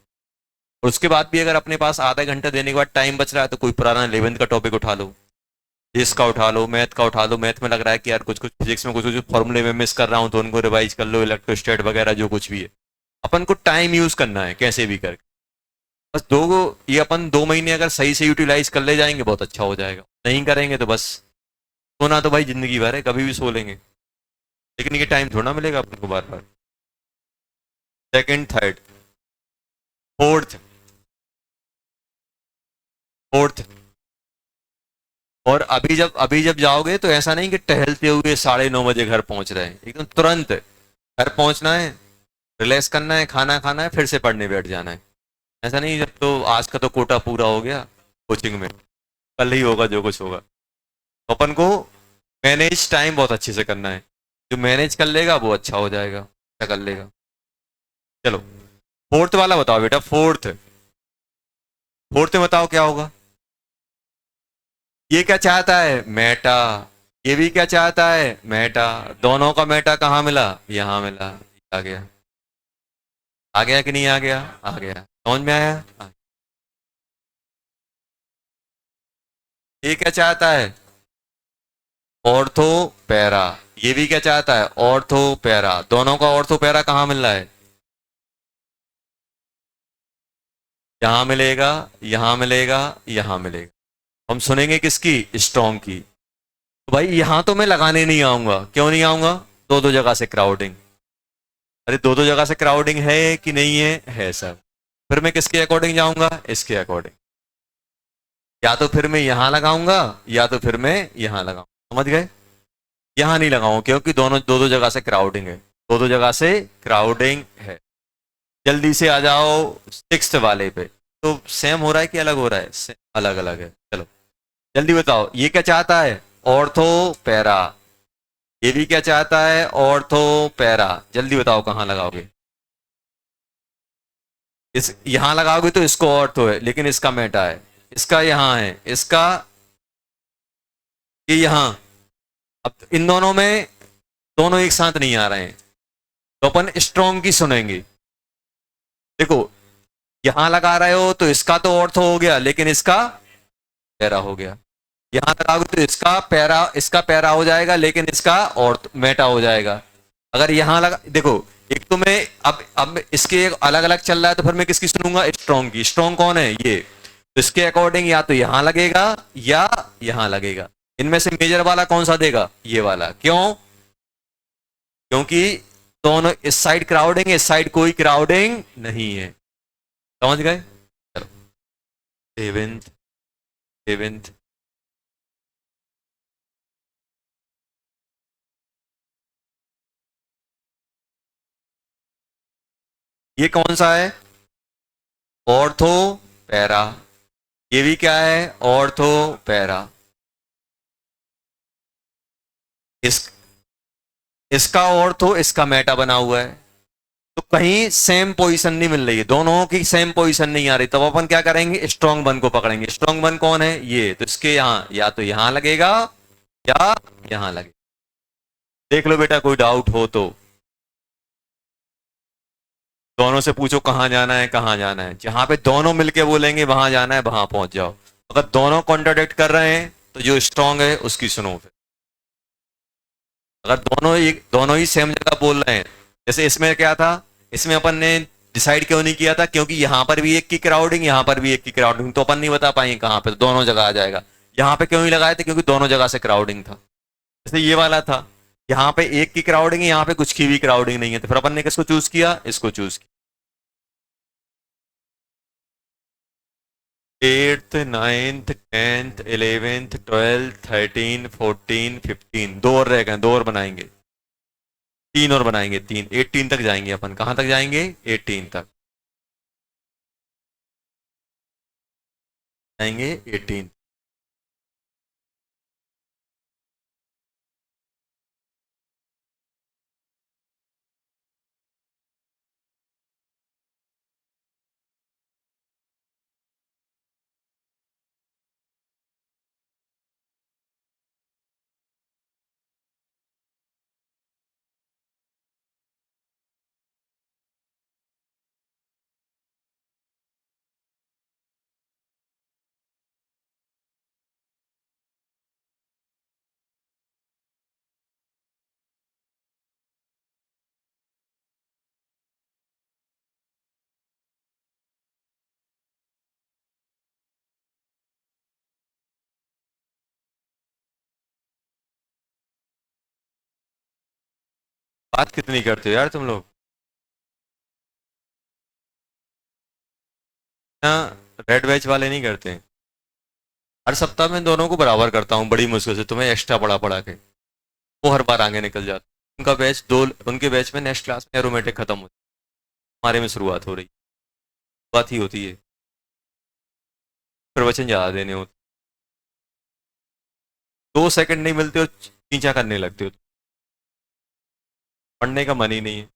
और उसके बाद भी अगर अपने पास आधा घंटा देने के बाद टाइम बच रहा है, तो कोई पुराना 11th का टॉपिक उठा लो, इसका उठा लो, मैथ का उठा लो। मैथ में लग रहा है कि यार कुछ कुछ फिजिक्स में कुछ कुछ फॉर्मूले में मिस कर रहा हूँ, तो उनको रिवाइज कर लो, इलेक्ट्रोस्टैट वगैरह जो कुछ भी है। अपन को टाइम यूज करना है कैसे भी करके। बस ये अपन 2 महीने अगर सही से यूटिलाइज कर ले जाएंगे, बहुत अच्छा हो जाएगा। नहीं करेंगे तो बस सोना तो भाई जिंदगी भर है, कभी भी सो लेंगे, लेकिन ये टाइम थोड़ा मिलेगा अपन को बार बार। Second, third, fourth, fourth. और अभी जब जाओगे तो ऐसा नहीं कि टहलते हुए 9:30 बजे घर पहुंच रहे हैं, एकदम तुरंत घर पहुंचना है, रिलैक्स करना है, खाना खाना है, फिर से पढ़ने बैठ जाना है। ऐसा नहीं जब तो आज का तो कोटा पूरा हो गया कोचिंग में, कल ही होगा जो कुछ होगा। तो अपन को मैनेज टाइम बहुत अच्छे से करना है। जो मैनेज कर लेगा वो अच्छा हो जाएगा, अच्छा कर लेगा। चलो फोर्थ वाला बताओ बेटा, फोर्थ। फोर्थ में बताओ क्या होगा। ये क्या चाहता है, मेटा। ये भी क्या चाहता है, मेटा। दोनों का मेटा कहाँ मिला, यहां मिला। आ गया, आ गया कि नहीं आ गया, आ गया। समझ में आया। ये क्या चाहता है, ऑर्थो पैरा। ये भी क्या चाहता है, ऑर्थो पैरा। दोनों का ऑर्थो पैरा कहाँ मिल रहा है, यहां मिलेगा, यहां मिलेगा, यहां मिलेगा। हम सुनेंगे किसकी, स्ट्रॉन्ग की। तो भाई यहां तो मैं लगाने नहीं आऊंगा, क्यों नहीं आऊंगा, दो दो जगह से क्राउडिंग। अरे दो दो जगह से क्राउडिंग है कि नहीं है सर। फिर मैं किसके अकॉर्डिंग जाऊंगा, इसके अकॉर्डिंग। या तो फिर मैं यहां लगाऊंगा, या तो फिर मैं यहां लगाऊंगा। समझ गए। यहां नहीं लगाऊंगा क्योंकि दोनों दो दो जगह से क्राउडिंग है, दो दो जगह से क्राउडिंग है। जल्दी से आ जाओ 6th वाले पे। तो सेम हो रहा है कि अलग हो रहा है, अलग अलग है। चलो जल्दी बताओ, ये क्या चाहता है, ऑर्थो पैरा। ये भी क्या चाहता है, ऑर्थो पैरा। जल्दी बताओ कहां लगाओगे। इस यहां लगाओगे तो इसको ऑर्थो है, लेकिन इसका मेटा है। इसका यहां है, इसका ये यहां। अब इन दोनों में दोनों एक साथ नहीं आ रहे हैं, तो अपन स्ट्रॉन्ग की सुनेंगे। देखो यहां लगा रहे हो तो इसका तो ऑर्थो हो गया, लेकिन इसका पैरा हो गया। यहां लगाओगे तो इसका पैरा हो जाएगा, लेकिन इसका और मेटा हो जाएगा। अगर यहां लगा, देखो एक तो मैं अब इसके अलग अलग चल रहा है, तो फिर मैं किसकी सुनूंगा, स्ट्रॉन्ग की। स्ट्रॉन्ग कौन है, ये। तो इसके अकॉर्डिंग या तो यहां लगेगा या यहां लगेगा। इनमें से मेजर वाला कौन सा देगा, ये वाला। क्यों, क्योंकि दोनों इस साइड क्राउडिंग है, इस साइड कोई क्राउडिंग नहीं है। समझ गए। चलो 7th, 7th। ये कौन सा है, ऑर्थो पैरा। ये भी क्या है, ऑर्थो पैरा। इस इसका ऑर्थो, इसका मेटा बना हुआ है। तो कहीं सेम पोजीशन नहीं मिल रही है, दोनों की सेम पोजीशन नहीं आ रही। तब अपन क्या करेंगे, स्ट्रॉन्ग वन को पकड़ेंगे। स्ट्रॉन्ग वन कौन है, ये। तो इसके यहां या तो यहां लगेगा या यहां लगेगा। देख लो बेटा, कोई डाउट हो तो दोनों से पूछो कहां जाना है, कहां जाना है। जहां पे दोनों मिलके बोलेंगे वहां जाना है, वहां पहुंच जाओ। अगर दोनों कॉन्ट्राडिक्ट कर रहे हैं तो जो स्ट्रांग है उसकी सुनो। फिर अगर दोनों ही सेम जगह बोल रहे हैं, जैसे इसमें क्या था, इसमें अपन ने डिसाइड क्यों नहीं किया था, क्योंकि यहां पर भी एक की क्राउडिंग, यहां पर भी एक की क्राउडिंग, तो अपन नहीं बता पाएंगे कहां पे। तो दोनों जगह आ जाएगा। यहां पे क्यों नहीं लगाए थे, क्योंकि दोनों जगह से क्राउडिंग था। जैसे ये वाला था, यहाँ पे एक की क्राउडिंग है, यहाँ पे कुछ की भी क्राउडिंग नहीं है, तो फिर अपन ने किसको चूज किया, इसको चूज किया। 8th, 9th, 10th, 11th, 12th, 13, 14, 15। दो और रह गए, दो और बनाएंगे, तीन और बनाएंगे, तीन। 18 तक जाएंगे अपन। कहां तक जाएंगे, 18 तक। आएंगे 18। बात कितनी करते हो यार तुम लोग। हाँ, रेड बैच वाले नहीं करते हैं। हर सप्ताह में दोनों को बराबर करता हूँ बड़ी मुश्किल से, तुम्हें एक्स्ट्रा पढ़ा पढ़ा के। वो हर बार आगे निकल जाते। उनका बैच दो, उनके बैच में नेक्स्ट क्लास में एरोमेटिक खत्म होती है, हमारे में शुरुआत हो रही। बात ही होती है, प्रवचन ज्यादा देने होते। 2 सेकंड नहीं मिलते हो, खींचा करने लगते हो। पढ़ने का मन ही नहीं है।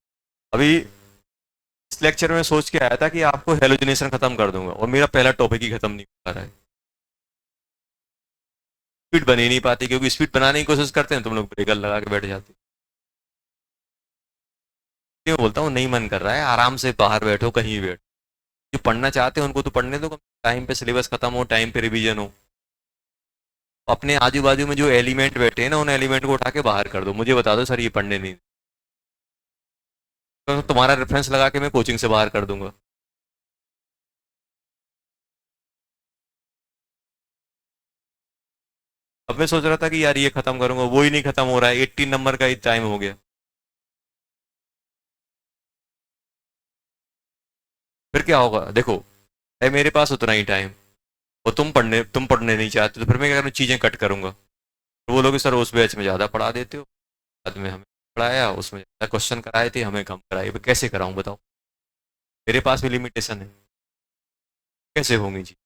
अभी इस लेक्चर में सोच के आया था कि आपको हेलोजिनेशन खत्म कर दूंगा, और मेरा पहला टॉपिक ही खत्म नहीं हो पा रहा है। स्पीड बन ही नहीं पाती, क्योंकि स्पीड बनाने की कोशिश करते हैं तुम लोग ब्रेकर लगा के बैठ जाते हो। क्यों बोलता हूँ नहीं मन कर रहा है, आराम से बाहर बैठो, कहीं भी बैठो। जो पढ़ना चाहते हैं उनको तो पढ़ने दो, टाइम पे सिलेबस खत्म हो, टाइम पे रिवीजन हो। अपने आजू बाजू में जो एलिमेंट बैठे हैं ना, उन एलिमेंट को उठा के बाहर कर दो, मुझे बता दो सर ये पढ़ने नहीं, तो तुम्हारा रेफरेंस लगा के मैं कोचिंग से बाहर कर दूंगा। अब मैं सोच रहा था कि यार ये खत्म करूंगा, वो ही नहीं खत्म हो रहा है, 18 नंबर का ही टाइम हो गया। फिर क्या होगा देखो, है मेरे पास उतना ही टाइम, और तुम पढ़ने नहीं चाहते, तो फिर मैं क्या करूँ, चीजें कट करूंगा। तो बोलोगे सर उस बैच में ज्यादा पढ़ा देते हो, बाद में हमें पढ़ाया, उसमें ज्यादा क्वेश्चन कराए थे, हमें कम कराए, मैं कैसे कराऊं बताओ। मेरे पास भी लिमिटेशन है, कैसे होंगी जी।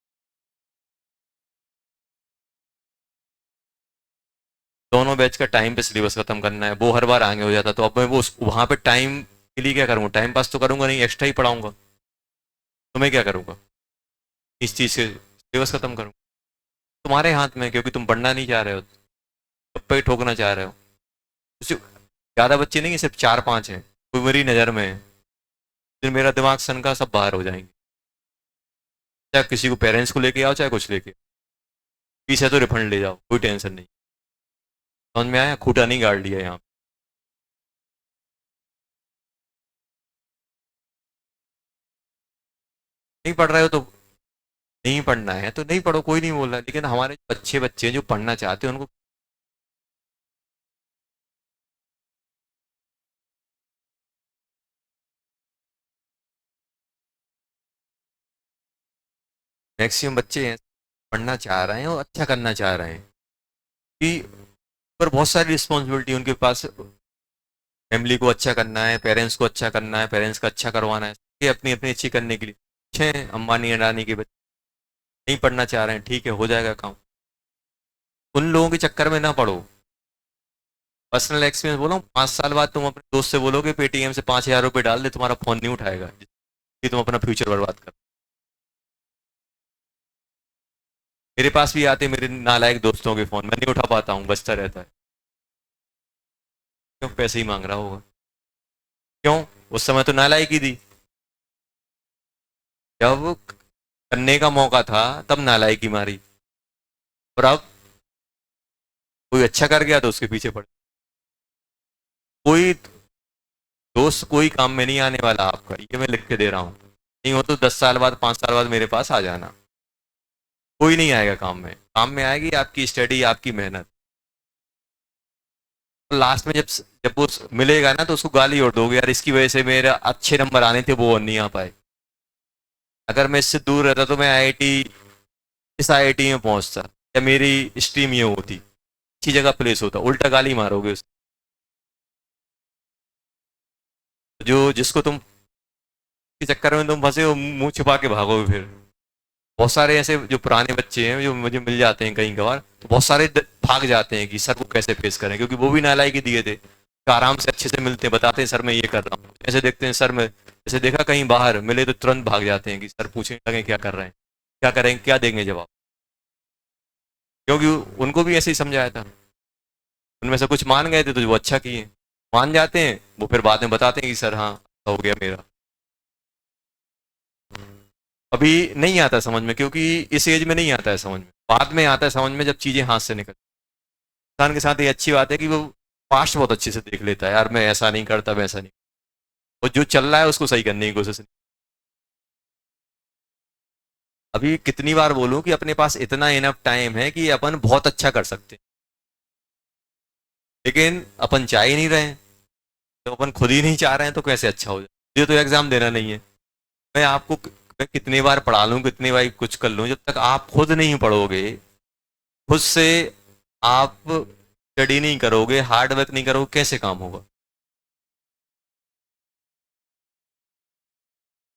दोनों बैच का टाइम पे सिलेबस खत्म करना है, वो हर बार आगे हो जाता, तो अब मैं वो वहां पे टाइम के लिए क्या करूंगा, टाइम पास तो करूंगा नहीं, एक्स्ट्रा ही पढ़ाऊंगा। तो मैं क्या करूंगा, इस चीज से सिलेबस खत्म करूंगा। तुम्हारे हाथ में है, क्योंकि तुम पढ़ना नहीं चाह रहे हो, तब पे ठोकना चाह रहे हो। ज्यादा बच्चे नहीं है, सिर्फ 4-5 हैं, कोई मेरी नजर में है। फिर मेरा दिमाग सन का सब बाहर हो जाएंगे। चाहे किसी को पेरेंट्स को लेके आओ, चाहे कुछ लेके आओ। फीस है तो रिफंड ले जाओ, कोई टेंशन नहीं। समझ में आया, खूटा नहीं गाड़ लिया यहाँ। नहीं पढ़ रहे हो तो नहीं पढ़ना है तो नहीं पढ़ो, कोई नहीं बोल रहा, लेकिन हमारे अच्छे बच्चे जो पढ़ना चाहते हैं उनको। मैक्सिमम बच्चे हैं पढ़ना चाह रहे हैं और अच्छा करना चाह रहे हैं, कि पर बहुत सारी रिस्पॉन्सिबिलिटी उनके पास। फैमिली को अच्छा करना है, पेरेंट्स को अच्छा करना है, पेरेंट्स का अच्छा करवाना है, ये अपनी अपनी अच्छी करने के लिए अच्छे हैं। अंबानी अडानी के बच्चे नहीं पढ़ना चाह रहे हैं, ठीक है, हो जाएगा काम। उन लोगों के चक्कर में ना पड़ो। पर्सनल एक्सपीरियंस बोलो, 5 साल बाद तुम अपने दोस्त से बोलोगे पेटीएम से 5,000 रुपये डाल दे, तुम्हारा फोन नहीं उठाएगा, कि तुम अपना फ्यूचर बर्बाद कर। मेरे पास भी आते मेरे नालायक दोस्तों के फोन, मैं नहीं उठा पाता हूँ, बचता रहता है। क्यों, पैसे ही मांग रहा होगा। क्यों, उस समय तो नालायक ही दी, जब करने का मौका था तब नालायकी मारी, और अब कोई अच्छा कर गया तो उसके पीछे पड़। कोई दोस्त कोई काम में नहीं आने वाला आपका, ये मैं लिख के दे रहा हूँ। नहीं हो तो 10 साल बाद, 5 साल बाद मेरे पास आ जाना। कोई नहीं आएगा काम में, काम में आएगी आपकी स्टडी, आपकी मेहनत। तो लास्ट में जब वो मिलेगा ना, तो उसको गाली और दोगे, यार इसकी वजह से मेरे अच्छे नंबर आने थे, वो नहीं आ पाए। अगर मैं इससे दूर रहता तो मैं आईआईटी, इस आईआईटी में पहुंचता, या मेरी स्ट्रीम ये होती, अच्छी जगह प्लेस होता, उल्टा गाली मारोगे उस जो जिसको तुम के चक्कर में तुम फंसे हो, मुंह छिपा के भागोगे फिर। बहुत सारे ऐसे जो पुराने बच्चे हैं जो मुझे मिल जाते हैं कई कभार, तो बहुत सारे भाग जाते हैं कि सर को कैसे फेस करें, क्योंकि वो भी नालायक ही दिए थे। तो आराम से अच्छे से मिलते हैं, बताते हैं सर मैं ये कर रहा हूँ, ऐसे देखते हैं सर में, जैसे देखा कहीं बाहर मिले तो तुरंत भाग जाते हैं कि सर पूछने लगे क्या कर रहे हैं, क्या करेंगे, क्या देंगे जवाब, क्योंकि उनको भी ऐसे ही समझाया था। उनमें से कुछ मान गए थे तो वो अच्छा किए, मान जाते हैं वो फिर बाद में बताते हैं कि सर हाँ हो गया मेरा। अभी नहीं आता समझ में, क्योंकि इस एज में नहीं आता है समझ में, बाद में आता है समझ में जब चीजें हाथ से निकल। इंसान के साथ ये अच्छी बात है कि वो पास्ट बहुत अच्छे से देख लेता है, यार मैं ऐसा नहीं करता वैसा नहीं, और जो चल रहा है उसको सही करने की कोशिश नहीं। अभी कितनी बार बोलूं कि अपने पास इतना इनफ टाइम है कि अपन बहुत अच्छा कर सकते हैं, लेकिन अपन चाह ही नहीं रहे हैं। तो अपन खुद ही नहीं चाह रहे हैं तो कैसे अच्छा हो जाए। ये तो एग्जाम देना नहीं है, मैं आपको मैं कितनी बार पढ़ा लूं, कितनी बार कुछ कर लूं, जब तक आप खुद नहीं पढ़ोगे, खुद से आप स्टडी नहीं करोगे, हार्ड वर्क नहीं करोगे, कैसे काम होगा।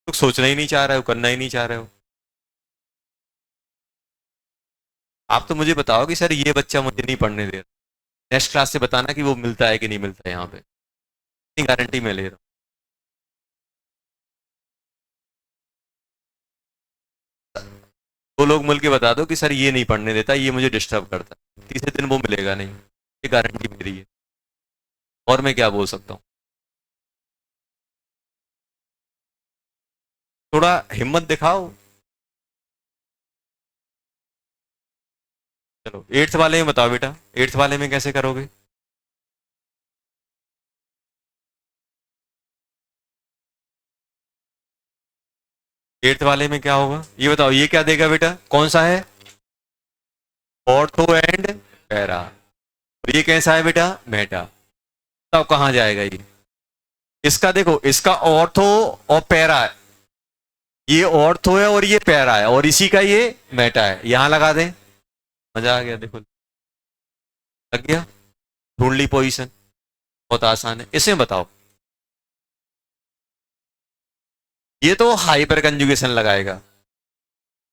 तो सोचना ही नहीं चाह रहे हो, करना ही नहीं चाह रहे हो। आप तो मुझे बताओ कि सर ये बच्चा मुझे नहीं पढ़ने दे रहा, नेक्स्ट क्लास से बताना कि वो मिलता है कि नहीं मिलता है यहाँ पे, इतनी गारंटी मैं ले रहा हूँ। दो लोग मिल के बता दो कि सर ये नहीं पढ़ने देता, ये मुझे डिस्टर्ब करता है, तीसरे दिन वो मिलेगा नहीं, ये गारंटी मेरी है। और मैं क्या बोल सकता हूँ। थोड़ा हिम्मत दिखाओ। चलो एट्थ वाले में बताओ बेटा, एट्थ वाले में कैसे करोगे। एट्थ वाले में क्या होगा ये बताओ, ये क्या देगा बेटा, कौन सा है, ऑर्थो एंड पैरा, और ये कैसा है बेटा, मेटा। बताओ कहाँ जाएगा ये। इसका देखो, इसका ऑर्थो और पैरा है, ये ऑर्थो है और ये पैरा है, और इसी का ये मेटा है, यहां लगा दें। मजा आ गया, देखो लग गया, ढूंढ ली पोजीशन। बहुत आसान है, इसमें बताओ। ये तो हाइपर कंजुगेशन लगाएगा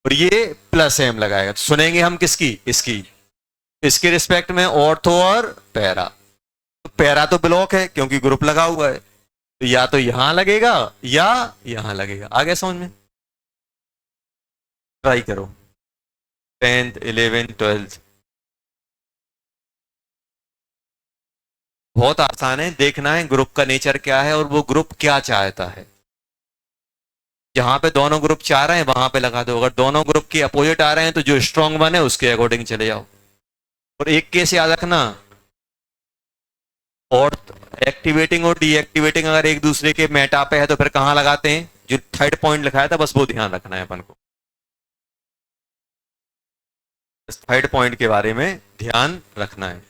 और ये प्लस एम लगाएगा, तो सुनेंगे हम किसकी, इसकी, इसके रिस्पेक्ट में ऑर्थो और पैरा। तो पैरा तो ब्लॉक है क्योंकि ग्रुप लगा हुआ है, तो या तो यहां लगेगा या यहां लगेगा। आ गया समझ में। ट्राई करो, 10th 11th 12th। बहुत आसान है, देखना है ग्रुप का नेचर क्या है और वो ग्रुप क्या चाहता है। जहां पे दोनों ग्रुप चाह रहे हैं वहां पे लगा दो, अगर दोनों ग्रुप के अपोजिट आ रहे हैं तो जो स्ट्रांग वन है उसके अकॉर्डिंग चले जाओ। और एक केस याद रखना, और एक्टिवेटिंग और डीएक्टिवेटिंग अगर एक दूसरे के मेटा पे है तो फिर कहां लगाते हैं, जो थर्ड पॉइंट लिखाया था बस वो ध्यान रखना है अपन को, थर्ड पॉइंट के बारे में ध्यान रखना है।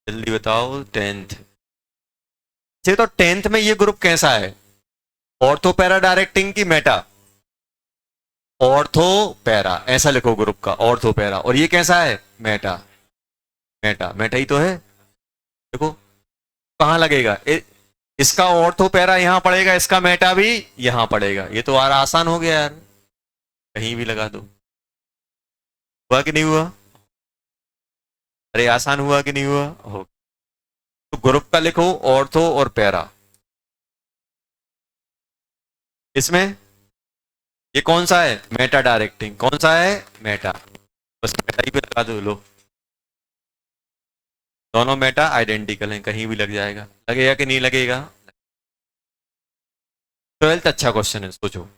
जल्दी बताओ 10th से, तो 10th में ये ग्रुप कैसा है, ऑर्थो पैरा डायरेक्टिंग की मेटा, ऑर्थो पैरा ऐसा लिखो ग्रुप का, ऑर्थो पैरा, और ये कैसा है, मेटा, मेटा मेटा ही तो है। देखो कहां लगेगा, इसका ऑर्थो पैरा यहां पड़ेगा, इसका मेटा भी यहां पड़ेगा, ये तो यार आसान हो गया यार, कहीं भी लगा दो। हुआ कि नहीं हुआ, अरे आसान हुआ कि नहीं हुआ, हो। तो ग्रुप का लिखो ऑर्थो और पैरा, इसमें ये कौन सा है, मेटा डायरेक्टिंग, कौन सा है, मेटा, बस मेटा ही पे लगा दो, लो दोनों मेटा आइडेंटिकल हैं, कहीं भी लग जाएगा, लगेगा कि नहीं लगेगा। 12th अच्छा क्वेश्चन है, सोचो।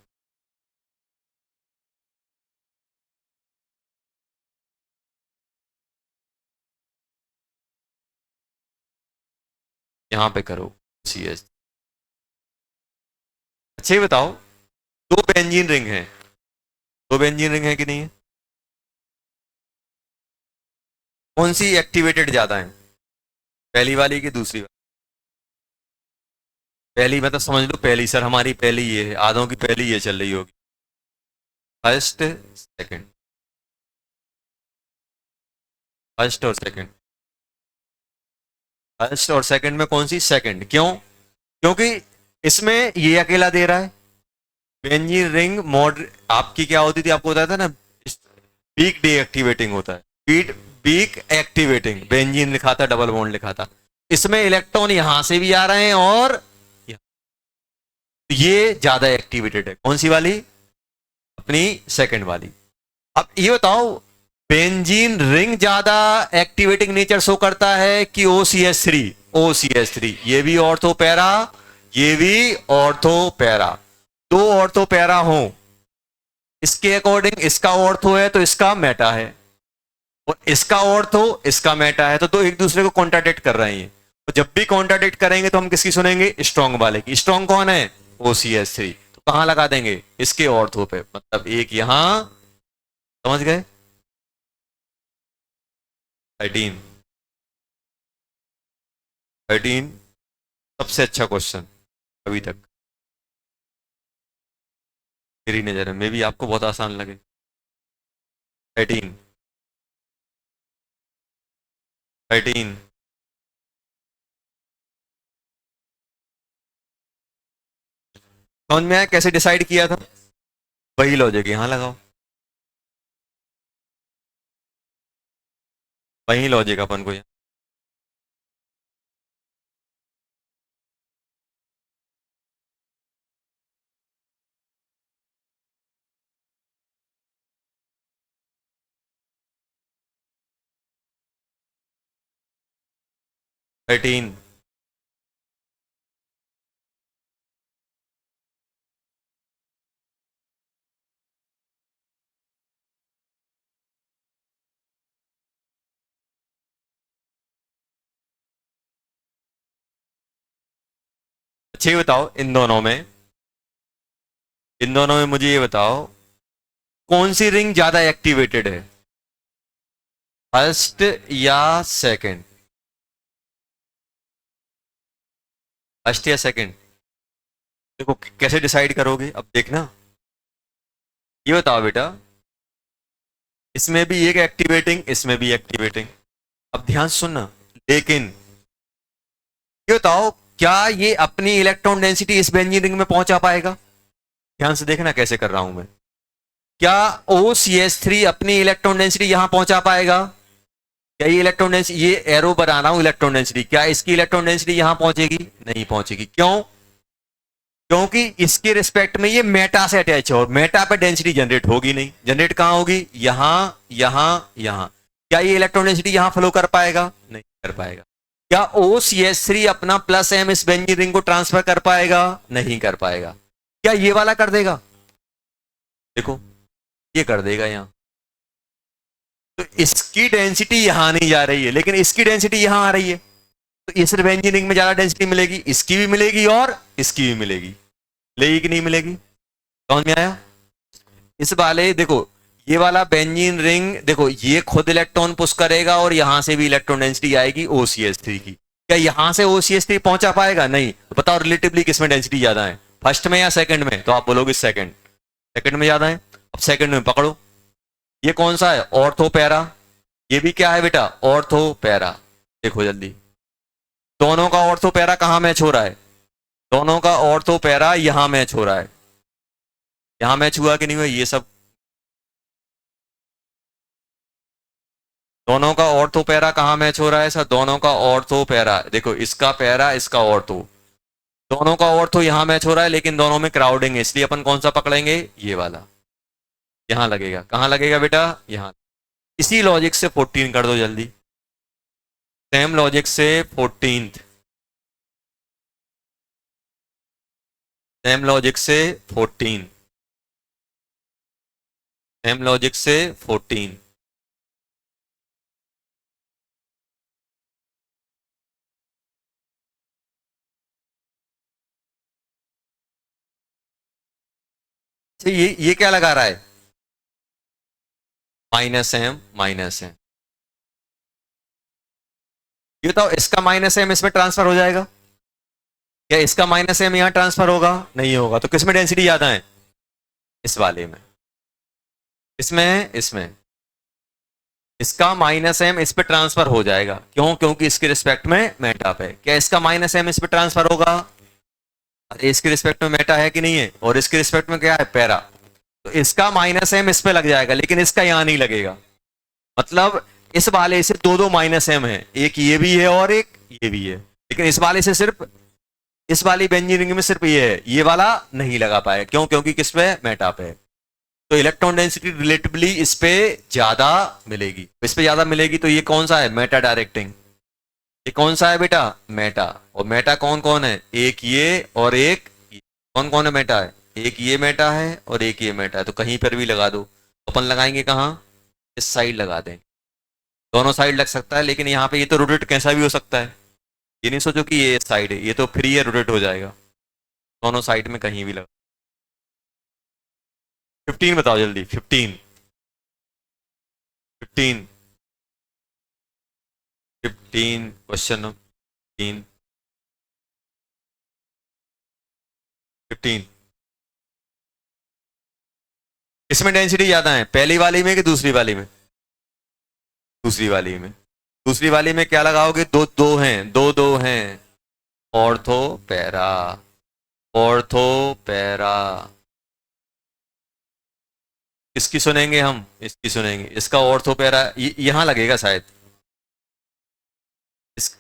यहां पे करो सी एस। अच्छे बताओ, दो बेंजीन रिंग है, दो बेंजीन रिंग है कि नहीं है, कौन सी एक्टिवेटेड ज्यादा है, पहली वाली की दूसरी वाली। पहली मतलब समझ लो पहली, सर हमारी पहली ये है, आधों की पहली ये चल रही होगी, फर्स्ट सेकंड, फर्स्ट और सेकंड, फर्स्ट और सेकंड में कौन सी, सेकंड, क्यों, क्योंकि इसमें ये अकेला दे रहा है, बेंजीन रिंग मोड आपकी क्या होती थी, आपको बताया था ना, वीक डीएक्टिवेटिंग होता है, वीक एक्टिवेटिंग, बेंजीन लिखा था, डबल बॉन्ड लिखा था। इसमें इलेक्ट्रॉन यहां से भी आ रहे हैं और ये ज्यादा एक्टिवेटेड है। कौन सी वाली? अपनी सेकंड वाली। अब ये बताओ, बेंजीन रिंग ज्यादा एक्टिवेटिंग नेचर शो करता है कि OCH3? OCH3 ये भी ऑर्थो पैरा, ये भी ऑर्थो पैरा, दो ऑर्थो पैरा हो, इसके अकॉर्डिंग इसका ऑर्थो है तो इसका मेटा है, और इसका ऑर्थो इसका मेटा है, तो एक दूसरे को कॉन्ट्राडिक्ट कर रहे हैं। तो जब भी कॉन्ट्राडिक्ट करेंगे तो हम किसकी सुनेंगे? स्ट्रॉन्ग वाले की। स्ट्रॉन्ग कौन है? OCH3। तो कहां लगा देंगे? इसके ऑर्थो पे, मतलब एक यहां, समझ गए? 13 13 सबसे अच्छा क्वेश्चन अभी तक मेरी नजर में भी, आपको बहुत आसान लगे। 13 13 समझ में आया कैसे डिसाइड किया था? वही लॉजिक यहां लगाओ, वही लॉजिक अपन को यहाँ। 13 अच्छा ये बताओ, इन दोनों में मुझे ये बताओ, कौन सी रिंग ज्यादा एक्टिवेटेड है, फर्स्ट या सेकंड? फर्स्ट या सेकंड? देखो कैसे डिसाइड करोगे, अब देखना। ये बताओ बेटा, इसमें भी एक एक्टिवेटिंग, इसमें भी एक्टिवेटिंग। अब ध्यान से सुनना, लेकिन ये बताओ, क्या ये अपनी इलेक्ट्रॉन डेंसिटी इस बेंजीन रिंग में पहुंचा पाएगा? ध्यान से देखना कैसे कर रहा हूं मैं। क्या OCH3 अपनी इलेक्ट्रॉन डेंसिटी यहां पहुंचा पाएगा? क्या ये इलेक्ट्रॉन डेंसिटी, ये एरो बना रहा हूं इलेक्ट्रॉन डेंसिटी, क्या इसकी इलेक्ट्रॉन डेंसिटी यहां पहुंचेगी? नहीं पहुंचेगी। क्यों? क्योंकि इसके रिस्पेक्ट में ये मेटा से अटैच है, और मेटा पे डेंसिटी जनरेट होगी नहीं। जनरेट कहां होगी? यहां, यहां, यहां। क्या ये इलेक्ट्रॉन डेंसिटी यहां फ्लो कर पाएगा? नहीं कर पाएगा। क्या OCH3 अपना प्लस M इस बेंजीन रिंग को ट्रांसफर कर पाएगा? नहीं कर पाएगा। क्या ये वाला कर देगा? देखो ये कर देगा यहां। तो इसकी डेंसिटी यहां नहीं जा रही है, लेकिन इसकी डेंसिटी यहां आ रही है, तो इस बेंजीन रिंग में ज्यादा डेंसिटी मिलेगी, इसकी भी मिलेगी और इसकी भी मिलेगी। मिलेगी कि नहीं मिलेगी? समझ में आया? इस वाले देखो, ये वाला बेंजीन रिंग देखो, ये खुद इलेक्ट्रॉन पुश करेगा और यहां से भी इलेक्ट्रॉन डेंसिटी आएगी OCH3 की। क्या यहां से OCH3 पहुंचा पाएगा? नहीं। तो बताओ रिलेटिवली किसमें डेंसिटी ज्यादा है, फर्स्ट में या सेकंड में? तो आप बोलोगे सेकंड, सेकंड में ज्यादा है। अब सेकंड में पकड़ो, ये कौन सा है? Ortho para. ये भी क्या है बेटा? Ortho para. देखो जल्दी, दोनों का ऑर्थो पैरा कहां मैच हो रहा है? दोनों का ऑर्थो पैरा यहां मैच हो रहा है। यहां मैच हुआ कि नहीं हुआ? ये सब दोनों का ऑर्थो पैरा कहां मैच हो रहा है सर? दोनों का ऑर्थो पैरा, देखो इसका पैरा, इसका ऑर्थो, दोनों का ऑर्थो यहां मैच हो रहा है, लेकिन दोनों में क्राउडिंग है, इसलिए अपन कौन सा पकड़ेंगे? ये वाला। यहां लगेगा। कहां लगेगा बेटा? यहां। इसी लॉजिक से 14 कर दो जल्दी, सेम लॉजिक से 14th, सेम लॉजिक से 14, सेम लॉजिक से 14। ये क्या लगा रहा है? -M -M। ये बताओ, इसका -M इसमें ट्रांसफर हो जाएगा? क्या इसका -M यहां ट्रांसफर होगा? नहीं होगा। तो किसमें डेंसिटी ज्यादा है? इस वाले में। इसमें, इसमें इसका -M इस पे ट्रांसफर हो जाएगा। क्यों? क्योंकि इसके रिस्पेक्ट में मेटा पे। क्या इसका -M इस पे ट्रांसफर होगा? अरे इसके रिस्पेक्ट में मेटा है कि नहीं है, और इसके रिस्पेक्ट में क्या है, पैरा। तो इसका माइनस एम इस पे लग जाएगा, लेकिन इसका यहां नहीं लगेगा। मतलब इस वाले से दो दो माइनस एम है, एक ये भी है और एक ये भी है, लेकिन इस वाले से सिर्फ, इस वाली बेंजीन रिंग में सिर्फ ये है, ये वाला नहीं लगा पाए। क्यों? क्योंकि किस पे, मेटा पे। तो इलेक्ट्रॉन डेंसिटी रिलेटिवली इस पे ज्यादा मिलेगी। इस पे ज्यादा मिलेगी तो ये कौन सा है, मेटा डायरेक्टिंग। ये कौन सा है बेटा, मेटा। और मेटा कौन कौन है, एक ये और एक ये। कौन कौन है मेटा है, एक ये मेटा है और एक ये मेटा है। तो कहीं पर भी लगा दो। अपन लगाएंगे कहाँ, इस साइड लगा दें। दोनों साइड लग सकता है, लेकिन यहाँ पे ये तो रोटेट कैसा भी हो सकता है। ये नहीं सोचो कि ये साइड है, ये तो फ्री है, रोटेट हो जाएगा। दोनों साइड में कहीं भी लगा। 15 बताओ जल्दी, 15, 15, 15 क्वेश्चन नंबर 15, 15। इसमें डेंसिटी ज्यादा है, पहली वाली में कि दूसरी वाली में, दूसरी वाली में। दूसरी वाली में क्या लगाओगे, दो दो हैं, दो दो हैं, ऑर्थो पैरा, ऑर्थो पैरा। इसकी सुनेंगे हम, इसकी सुनेंगे, इसका ऑर्थो पैरा यहां लगेगा शायद। इस,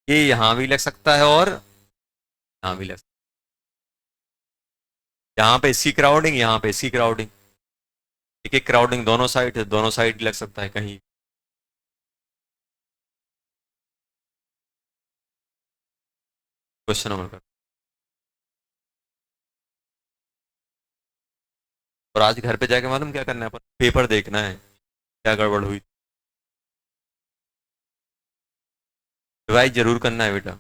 ये यहां भी लग सकता है और यहां भी लग सकता है। यहाँ पे इसकी क्राउडिंग, यहाँ पे इसकी क्राउडिंग, एक एक क्राउडिंग दोनों साइड है, दोनों साइड लग सकता है कहीं। Question number. और आज घर पे जाके मालूम क्या करना है, अपन पेपर देखना है क्या गड़बड़ हुई। रिवाइज जरूर करना है बेटा।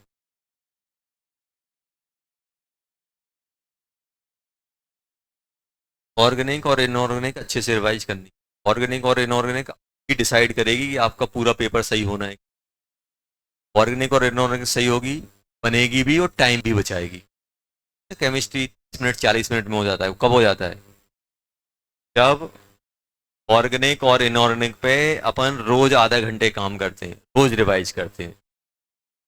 ऑर्गेनिक और इनऑर्गेनिक अच्छे से रिवाइज करनी। ऑर्गेनिक और इनऑर्गेनिक ही डिसाइड करेगी कि आपका पूरा पेपर सही होना है। ऑर्गेनिक और इनऑर्गेनिक सही होगी, बनेगी भी और टाइम भी बचाएगी। केमिस्ट्री 30 मिनट 40 मिनट में हो जाता है। कब हो जाता है, जब ऑर्गेनिक और इनऑर्गेनिक पे अपन रोज आधा घंटे काम करते हैं, रोज रिवाइज करते हैं।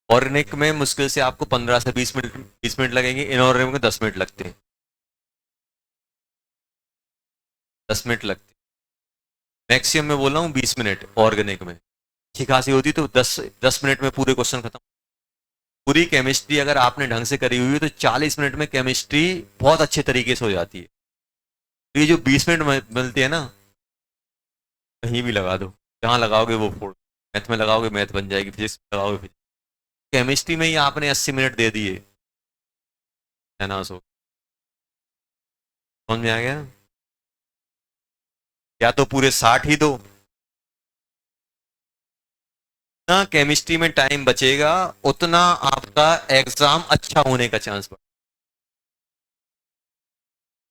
ऑर्गेनिक में मुश्किल से आपको 15 से 20 मिनट, 20 मिनट लगेंगे, इनऑर्गेनिक में 10 मिनट लगते हैं, 10 मिनट लगते हैं मैक्सिमम। में बोल रहा हूँ 20 मिनट ऑर्गेनिक में अच्छी खासी होती, तो 10 10 मिनट में पूरे क्वेश्चन खत्म। पूरी केमिस्ट्री अगर आपने ढंग से करी हुई है तो 40 मिनट में केमिस्ट्री बहुत अच्छे तरीके से हो जाती है। तो ये जो 20 मिनट मिलती है ना, कहीं भी लगा दो, जहां लगाओगे वो फोड़। मैथ में लगाओगे मैथ बन जाएगी, फिजिक्स में लगाओगे फिजिक्स। केमिस्ट्री में ही आपने 80 मिनट दे दिए, है ना। सो समझ में आ गया, या तो पूरे 60 ही दो ना। केमिस्ट्री में टाइम बचेगा उतना आपका एग्जाम अच्छा होने का चांस बढ़।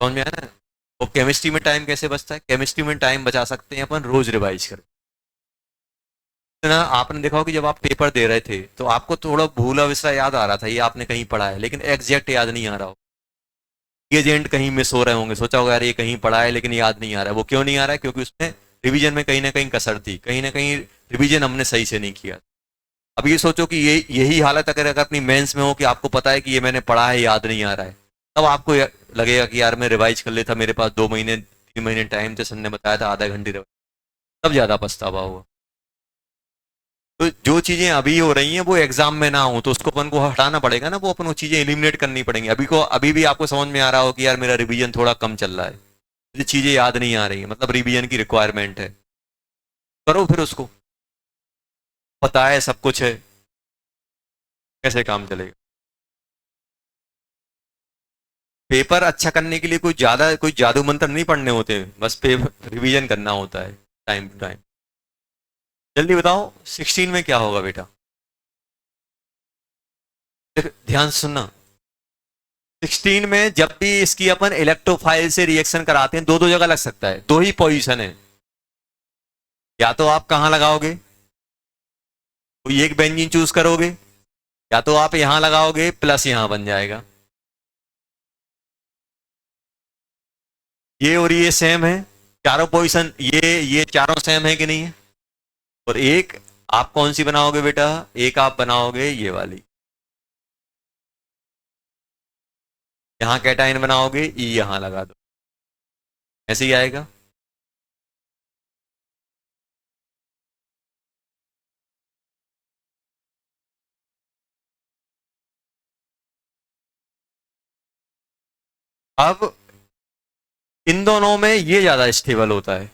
समझ में आया ना। वो केमिस्ट्री में टाइम कैसे बचता है, केमिस्ट्री में टाइम बचा सकते हैं अपन रोज रिवाइज कर ना। आपने देखा हो कि जब आप पेपर दे रहे थे तो आपको थोड़ा भूला विसरा याद आ रहा था, ये आपने कहीं पढ़ा है, लेकिन एग्जैक्ट याद नहीं आ रहा हो। एजेंट कहीं मिस हो रहे होंगे, सोचा होगा यार ये कहीं पढ़ा है लेकिन याद नहीं आ रहा है। वो क्यों नहीं आ रहा है, क्योंकि उसमें रिवीजन में कहीं ना कहीं कसर थी, कहीं ना कहीं रिवीजन हमने सही से नहीं किया। अब ये सोचो कि ये यही हालत अगर अपनी मेंस में हो कि आपको पता है कि ये मैंने पढ़ा है, याद नहीं आ रहा है, तब आपको लगेगा कि यार मैं रिवाइज कर लेता, मेरे पास 2 महीने 3 महीने टाइम थे, सर ने बताया था आधा घंटे रिवाइज, तब ज्यादा पछतावा होगा। तो जो चीजें अभी हो रही हैं वो एग्जाम में ना हो, तो उसको अपन को हटाना पड़ेगा ना, वो अपन वो चीजें एलिमिनेट करनी पड़ेंगी। अभी भी आपको समझ में आ रहा हो कि यार मेरा रिवीजन थोड़ा कम चल रहा है, मुझे चीजें याद नहीं आ रही है, मतलब रिवीजन की रिक्वायरमेंट है, करो फिर उसको। पता है सब कुछ है, कैसे काम चलेगा। पेपर अच्छा करने के लिए कोई जादू मंत्र नहीं पढ़ने होते, बस पेपर रिवीजन करना होता है टाइम टू टाइम। जल्दी बताओ 16 में क्या होगा बेटा, ध्यान से सुनना। 16 में जब भी इसकी अपन इलेक्ट्रोफाइल से रिएक्शन कराते हैं, दो दो जगह लग सकता है, दो ही पोजीशन है। या तो आप कहां लगाओगे, कोई एक बेंजीन चूज करोगे, या तो आप यहां लगाओगे प्लस यहां बन जाएगा। ये और ये सेम है, चारों पोजीशन, ये चारों सेम है कि नहीं है। और एक आप कौन सी बनाओगे बेटा? एक आप बनाओगे ये वाली, यहां कैटाइन बनाओगे, ई यहां लगा दो, ऐसे ही आएगा। अब इन दोनों में ये ज्यादा स्टेबल होता है,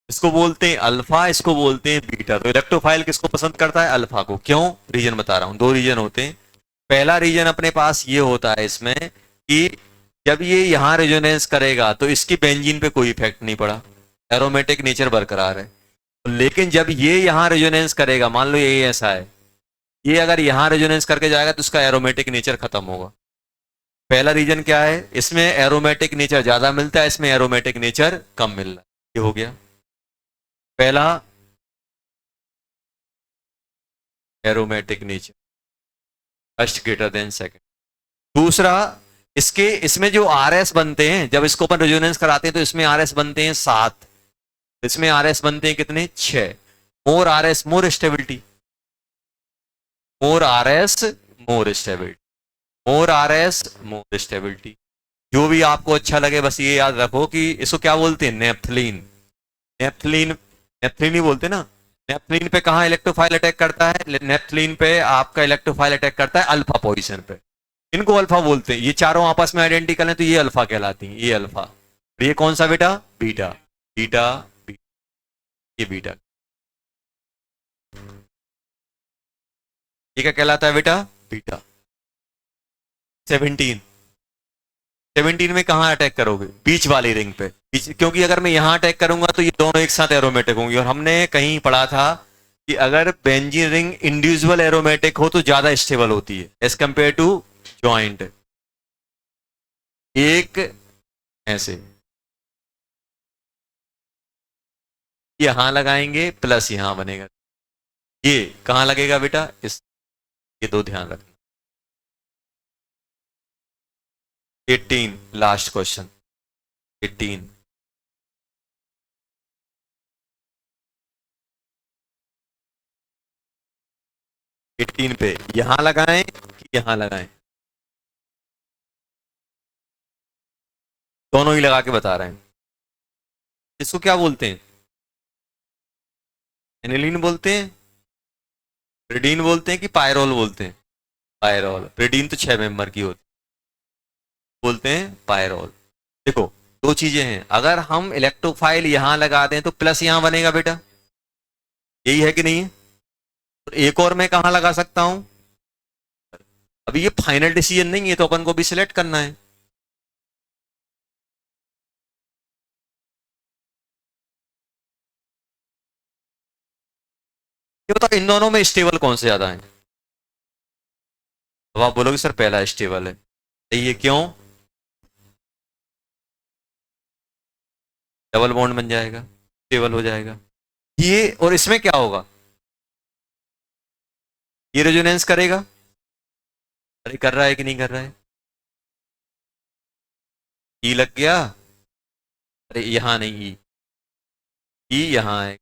इसको बोलते हैं अल्फा, इसको बोलते हैं बीटा। तो इलेक्ट्रोफाइल किसको पसंद करता है? अल्फा को। क्यों? रीजन बता रहा हूं, दो रीजन होते हैं। पहला रीजन अपने पास ये होता है इसमें कि जब ये यहां रेजोनेंस करेगा तो इसकी बेंजीन पे कोई इफेक्ट नहीं पड़ा, एरोमेटिक नेचर बरकरार है। लेकिन जब ये यहां रेजोनेंस करेगा, मान लो ये ऐसा है, ये अगर यहां रेजोनेंस करके जाएगा तो इसका एरोमेटिक नेचर खत्म होगा। पहला रीजन क्या है? इसमें एरोमेटिक नेचर ज्यादा मिलता है, इसमें एरोमेटिक नेचर कम मिल रहा है। ये हो गया पहला, aromatic nature first greater than second. दूसरा, इसके इसमें जो आरएस बनते हैं, जब इसको अपन रेजोनेंस कराते हैं तो इसमें आरएस बनते हैं 7, इसमें आरएस बनते हैं कितने? 6। मोर आरएस मोर स्टेबिलिटी, मोर आरएस मोर स्टेबिलिटी, मोर आरएस मोर स्टेबिलिटी। जो भी आपको अच्छा लगे, बस ये याद रखो कि इसको क्या बोलते हैं? नेफ्थलीन। नेफ्थलीन, नेफ्थलीन ही बोलते हैं ना। नेफ्थलीन पे कहाँ इलेक्ट्रोफाइल अटैक करता है? नेफ्थलीन पे आपका इलेक्ट्रोफाइल अटैक करता है अल्फा पोजीशन पे, इनको अल्फा बोलते हैं। ये चारों आपस में आइडेंटिकल हैं तो ये अल्फा कहलाती हैं, ये अल्फा। और ये कौन सा बेटा? बीटा। बीटा, बीटा, ये बीटा। ये क्या कहलाता है बेटा? बीटा। 17, 17 में कहां अटैक करोगे? बीच वाली रिंग पे। क्योंकि अगर मैं यहां अटैक करूंगा तो ये दोनों एक साथ एरोमेटिक होंगी, और हमने कहीं पढ़ा था कि अगर बेंजीन रिंग इंडिविजुअल एरोमेटिक हो तो ज्यादा स्टेबल होती है एज कंपेयर टू ज्वाइंट। एक ऐसे यहां लगाएंगे प्लस यहां बनेगा, ये कहां लगेगा बेटा? इस, ये दो ध्यान रखना। 18 लास्ट क्वेश्चन, 18। 18 पे यहां लगाएं कि यहां लगाएं? दोनों ही लगा के बता रहे हैं। इसको क्या बोलते हैं? एनिलीन बोलते हैं, प्रिडीन बोलते हैं कि पायरोल बोलते हैं? पायरोल। प्रिडीन तो 6 मेंबर की होती, बोलते हैं पायरोल। देखो, दो चीजें हैं, अगर हम इलेक्ट्रोफाइल यहां लगा दें तो प्लस यहां बनेगा बेटा, यही है कि नहीं है? तो एक और मैं कहां लगा सकता हूं? अभी ये फाइनल डिसीजन नहीं है, तो अपन को भी सिलेक्ट करना है। ये बताओ इन दोनों में स्टेबल कौन से ज्यादा है? अब आप बोलोगे सर पहला स्टेबल है, सही है। क्यों? डबल बॉन्ड बन जाएगा, स्टेबल हो जाएगा ये। और इसमें क्या होगा? ये रेजोनेंस करेगा, अरे कर रहा है कि नहीं कर रहा है? ई लग गया, अरे यहां नहीं, ई यहां है,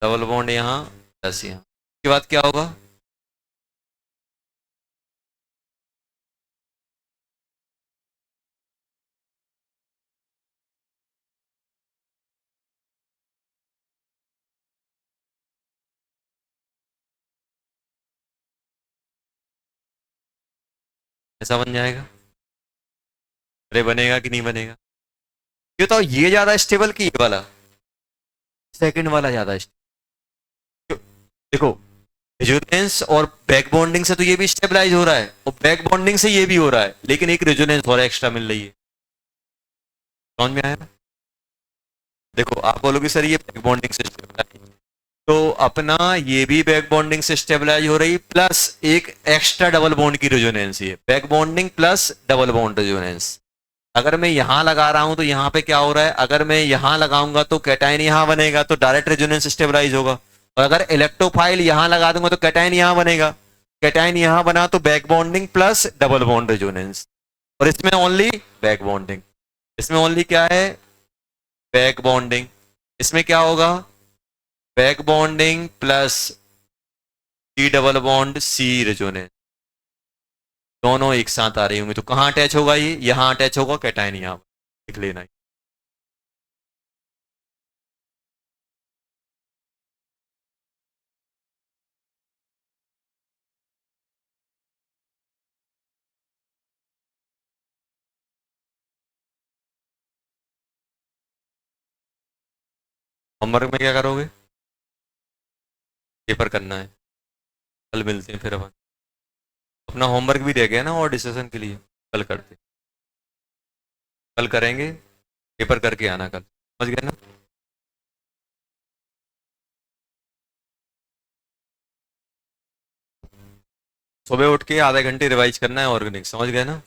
डबल बॉन्ड यहां, प्लस यहां। उसके बाद क्या होगा? ऐसा बन जाएगा। अरे बनेगा कि नहीं बनेगा? ये तो ये ज्यादा स्टेबल कि ये वाला? सेकंड वाला ज्यादा स्टेबल। देखो, रेजोनेंस और बैक बॉन्डिंग से तो ये भी स्टेबलाइज हो रहा है, और बैक बॉन्डिंग से ये भी हो रहा है, लेकिन एक रेजोनेंस और एक्स्ट्रा मिल रही है। समझ में आया? देखो, आप बोलोगे सर ये बैक बॉन्डिंग से स्टेबलाइज, तो अपना ये भी बैक बॉन्डिंग से स्टेबलाइज हो रही, प्लस एक एक्स्ट्रा डबल बॉन्ड की रेजोनेंस, ये back bonding plus double bond resonance. अगर मैं यहां लगा रहा हूं तो यहां पे क्या हो रहा है? अगर मैं यहां लगाऊंगा तो कैटाइन यहां बनेगा, तो डायरेक्ट रेजोनेंस स्टेबलाइज होगा। और अगर इलेक्ट्रोफाइल यहां लगा दूंगा तो कैटाइन यहां बनेगा, कैटाइन यहां बना तो back bonding plus double bond resonance. और इसमें ओनली बैक बॉन्डिंग, इसमें ओनली क्या है? बैक बॉन्डिंग, इसमें क्या होगा, back bonding plus D double bond C resonance, दोनों एक साथ आ रही होंगी, तो कहाँ अटैच होगा, ये यहाँ अटैच होगा कैटायन, यहाँ लिख लेना। होमवर्क में क्या करोगे, पेपर करना है, कल मिलते हैं फिर अपन, अपना होमवर्क भी रह गया ना और डिस्कशन के लिए, कल करते, कल करेंगे, पेपर करके आना कल, समझ गए ना। सुबह उठ के आधे घंटे रिवाइज करना है ऑर्गेनिक, समझ गए ना।